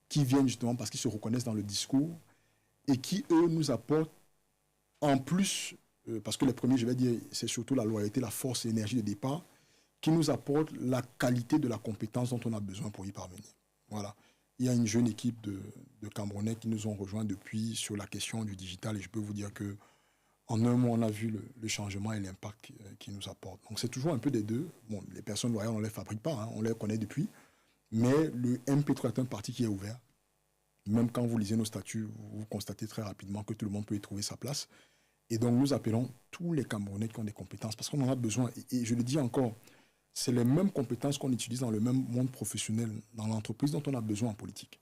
qui viennent justement parce qu'ils se reconnaissent dans le discours, et qui, eux, nous apportent, en plus, parce que les premiers, je vais dire, c'est surtout la loyauté, la force et l'énergie de départ, qui nous apporte la qualité de la compétence dont on a besoin pour y parvenir. Voilà. Il y a une jeune équipe de Camerounais qui nous ont rejoints depuis sur la question du digital, et je peux vous dire que en un mois, on a vu le changement et l'impact qu'ils nous apportent. Donc c'est toujours un peu des deux. Bon, les personnes loyales, on ne les fabrique pas, on les connaît depuis, mais le MP3 est un parti qui est ouvert. Même quand vous lisez nos statuts, vous constatez très rapidement que tout le monde peut y trouver sa place. Et donc nous appelons tous les Camerounais qui ont des compétences, parce qu'on en a besoin. Et je le dis encore, c'est les mêmes compétences qu'on utilise dans le même monde professionnel, dans l'entreprise dont on a besoin en politique.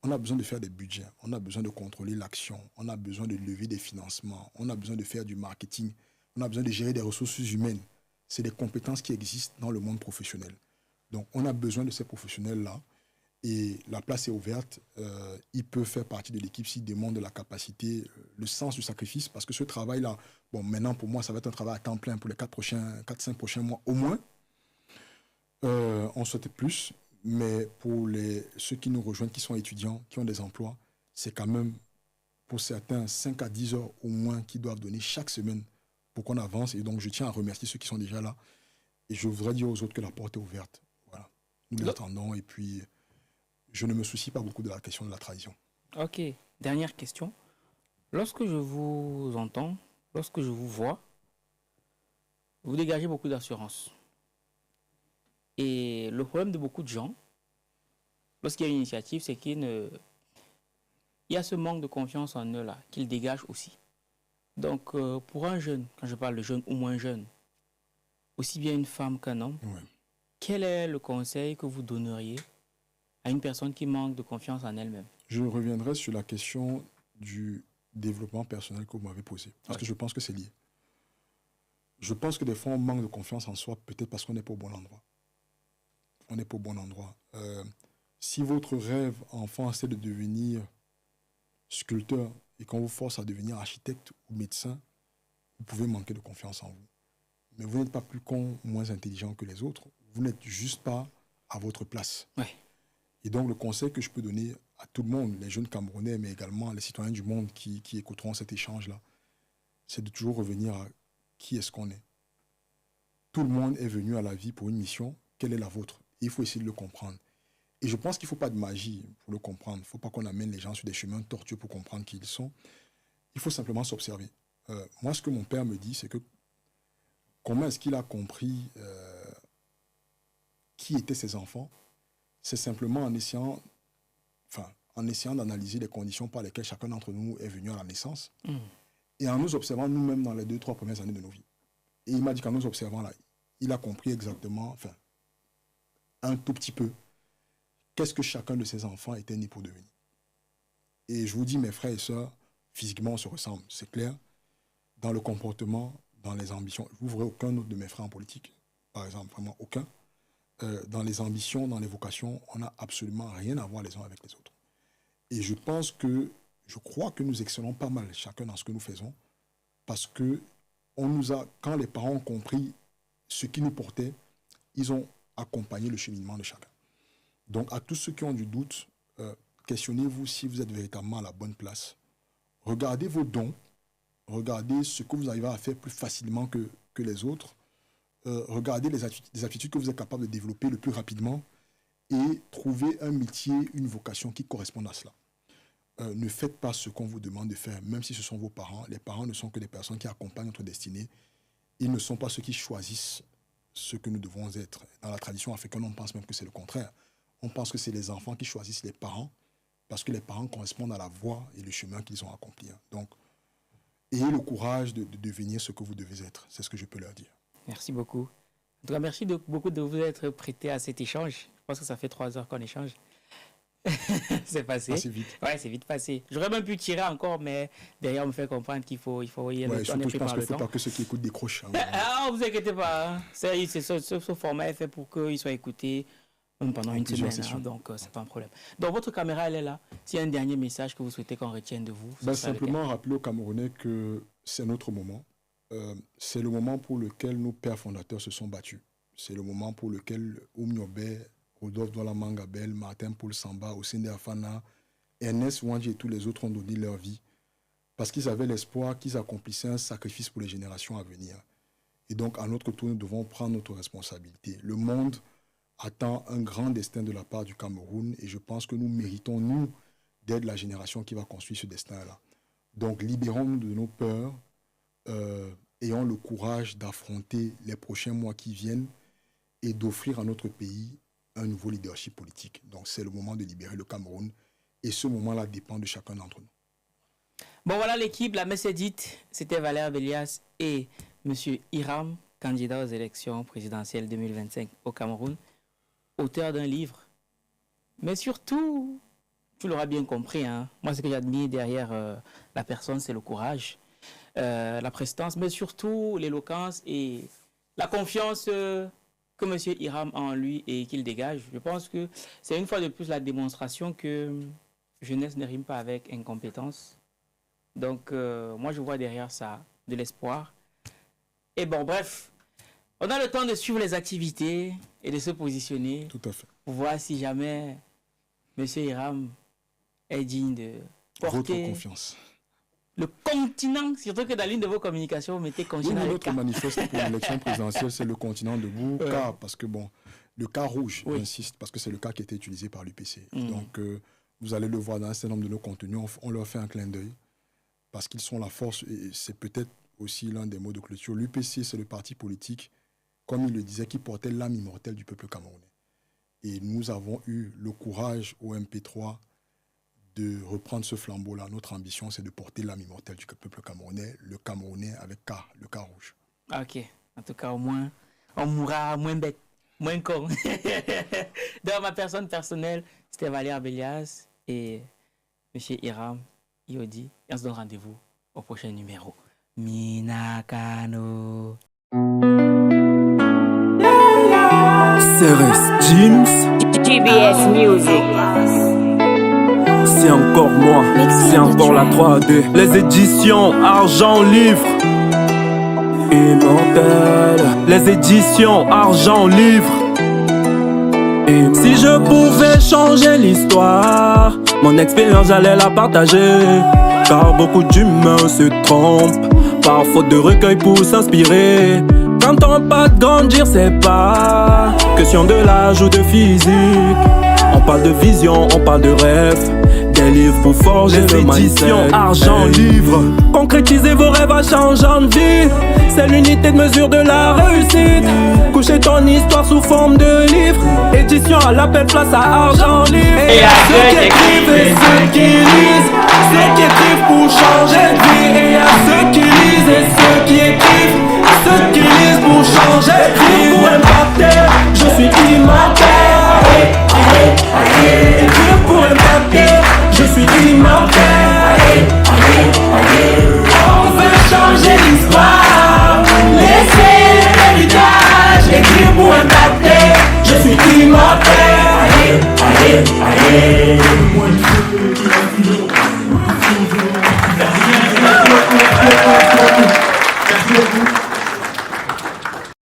On a besoin de faire des budgets, on a besoin de contrôler l'action, on a besoin de lever des financements, on a besoin de faire du marketing, on a besoin de gérer des ressources humaines. C'est des compétences qui existent dans le monde professionnel. Donc on a besoin de ces professionnels-là, et la place est ouverte. Ils peuvent faire partie de l'équipe s'ils demandent la capacité, le sens du sacrifice, parce que ce travail-là, bon, maintenant pour moi, ça va être un travail à temps plein pour les 4-5 prochains mois au moins. On souhaitait plus, mais pour ceux qui nous rejoignent, qui sont étudiants, qui ont des emplois, c'est quand même, pour certains, 5 à 10 heures au moins qu'ils doivent donner chaque semaine pour qu'on avance. Et donc, je tiens à remercier ceux qui sont déjà là. Et je voudrais dire aux autres que la porte est ouverte. Voilà. Nous les attendons. Et puis, je ne me soucie pas beaucoup de la question de la tradition. Ok. Dernière question. Lorsque je vous entends, lorsque je vous vois, vous dégagez beaucoup d'assurance. Et le problème de beaucoup de gens, lorsqu'il y a une initiative, c'est il y a ce manque de confiance en eux là, qu'ils dégagent aussi. Donc, pour un jeune, quand je parle de jeune ou moins jeune, aussi bien une femme qu'un homme, Ouais. Quel est le conseil que vous donneriez à une personne qui manque de confiance en elle-même? Je reviendrai sur la question du développement personnel que vous m'avez posé, parce que je pense que c'est lié. Je pense que des fois, on manque de confiance en soi, peut-être parce qu'on n'est pas au bon endroit. On n'est pas au bon endroit. Si votre rêve enfant, c'est de devenir sculpteur et qu'on vous force à devenir architecte ou médecin, vous pouvez manquer de confiance en vous. Mais vous n'êtes pas plus con, moins intelligent que les autres. Vous n'êtes juste pas à votre place. Ouais. Et donc, le conseil que je peux donner à tout le monde, les jeunes Camerounais, mais également les citoyens du monde qui écouteront cet échange-là, c'est de toujours revenir à qui est-ce qu'on est. Tout le monde est venu à la vie pour une mission. Quelle est la vôtre? Il faut essayer de le comprendre. Et je pense qu'il ne faut pas de magie pour le comprendre. Il ne faut pas qu'on amène les gens sur des chemins tortueux pour comprendre qui ils sont. Il faut simplement s'observer. Moi, ce que mon père me dit, c'est que comment est-ce qu'il a compris qui étaient ses enfants? C'est simplement en essayant d'analyser les conditions par lesquelles chacun d'entre nous est venu à la naissance et en nous observant nous-mêmes dans les 2-3 premières années de nos vies. Et il m'a dit qu'en nous observant là, il a compris exactement, un tout petit peu, qu'est-ce que chacun de ses enfants était né pour devenir. Et je vous dis, mes frères et sœurs, physiquement, on se ressemble, c'est clair. Dans le comportement, dans les ambitions. Vous ne verrez aucun autre de mes frères en politique, par exemple, vraiment aucun. Dans les ambitions, dans les vocations, on n'a absolument rien à voir les uns avec les autres. Et je crois que nous excellons pas mal, chacun dans ce que nous faisons, parce que quand les parents ont compris ce qui nous portait, ils ont accompagné le cheminement de chacun. Donc, à tous ceux qui ont du doute, questionnez-vous si vous êtes véritablement à la bonne place. Regardez vos dons, regardez ce que vous arrivez à faire plus facilement que les autres. Regardez les aptitudes que vous êtes capable de développer le plus rapidement et trouvez un métier, une vocation qui correspondent à cela. Ne faites pas ce qu'on vous demande de faire, même si ce sont vos parents. Les parents ne sont que des personnes qui accompagnent notre destinée. Ils ne sont pas ceux qui choisissent ce que nous devons être. Dans la tradition africaine, on pense même que c'est le contraire. On pense que c'est les enfants qui choisissent les parents parce que les parents correspondent à la voie et le chemin qu'ils ont accompli. Donc, ayez le courage de devenir ce que vous devez être. C'est ce que je peux leur dire. Merci beaucoup. En tout cas, merci beaucoup de vous être prêté à cet échange. Je pense que ça fait 3 heures qu'on échange. C'est passé. Ah, c'est vite. Ouais, c'est vite passé. J'aurais même pu tirer encore, mais derrière, on me fait comprendre qu'il faut y aller. Ouais, surtout, je pense qu'il ne faut pas que ceux qui écoutent décrochent. Ah, vous inquiétez pas. Hein. Ce format est fait pour qu'ils soient écoutés même pendant une semaine. Hein, donc, c'est pas un problème. Donc, votre caméra, elle est là. S'il y a un dernier message que vous souhaitez qu'on retienne de vous, simplement rappeler aux Camerounais que c'est notre moment. C'est le moment pour lequel nos pères fondateurs se sont battus. C'est le moment pour lequel Oumniobé, Rodolphe Douala Mangabel, Martin Paul Samba, Osinde Afana, Ernest Ouandji et tous les autres ont donné leur vie parce qu'ils avaient l'espoir qu'ils accomplissaient un sacrifice pour les générations à venir. Et donc, à notre tour, nous devons prendre notre responsabilité. Le monde attend un grand destin de la part du Cameroun et je pense que nous méritons, nous, d'être la génération qui va construire ce destin-là. Donc, libérons-nous de nos peurs, ayons le courage d'affronter les prochains mois qui viennent et d'offrir à notre pays un nouveau leadership politique. Donc, c'est le moment de libérer le Cameroun et ce moment-là dépend de chacun d'entre nous. Bon, voilà l'équipe, la messe est dite. C'était Valère Bélias et M. Hiram, candidat aux élections présidentielles 2025 au Cameroun, auteur d'un livre. Mais surtout, tu l'auras bien compris, hein, moi ce que j'admire derrière la personne, c'est le courage, la prestance, mais surtout l'éloquence et la confiance que M. Hiram a en lui et qu'il dégage. Je pense que c'est une fois de plus la démonstration que jeunesse ne rime pas avec incompétence. Donc, moi, je vois derrière ça de l'espoir. Et bon, bref, on a le temps de suivre les activités et de se positionner Tout à fait. pour voir si jamais M. Hiram est digne de Votre porter confiance. le continent, surtout que dans l'une de vos communications, vous mettez Oui, continent mais avec notre K. manifeste pour l'élection présidentielle, c'est le continent debout, Ouais. car, parce que bon, le cas rouge, Oui. j'insiste, parce que c'est le cas qui a été utilisé par l'UPC. Mm. Donc, vous allez le voir dans un certain nombre de nos contenus, on leur fait un clin d'œil, parce qu'ils sont la force, et c'est peut-être aussi l'un des mots de clôture. L'UPC, c'est le parti politique, comme il le disait, qui portait l'âme immortelle du peuple camerounais. Et nous avons eu le courage au MP3 de reprendre ce flambeau-là. Notre ambition, c'est de porter l'âme immortelle du peuple camerounais, le Camerounais avec K, le K rouge. Ok, en tout cas, au moins, on mourra moins bête, moins con. Dans ma personne personnelle, c'était Valère Bélias et M. Hiram Yodi. Et on se donne rendez-vous au prochain numéro. Minakano. CRS Jeans, GBS Music. c'est encore moi, c'est encore la 3D. Les éditions Argent Livre, Immortel. Les éditions Argent Livre. Et si je pouvais changer l'histoire, mon expérience j'allais la partager. Car beaucoup d'humains se trompent, par faute de recueil pour s'inspirer. Quand on pas de grandir, c'est pas question de l'âge ou de physique. On parle de vision, on parle de rêve, des livres pour forger le mindset. Éditions Argent Livre. Concrétisez vos rêves à changeant de vie, c'est l'unité de mesure de la réussite. Coucher ton histoire sous forme de livre. Édition à l'appel, place à Argent Livre. Et à ceux qui écrivent et ceux qui lisent, ceux qui écrivent pour changer de vie. Et à ceux qui lisent et ceux qui écrivent, ceux qui lisent pour changer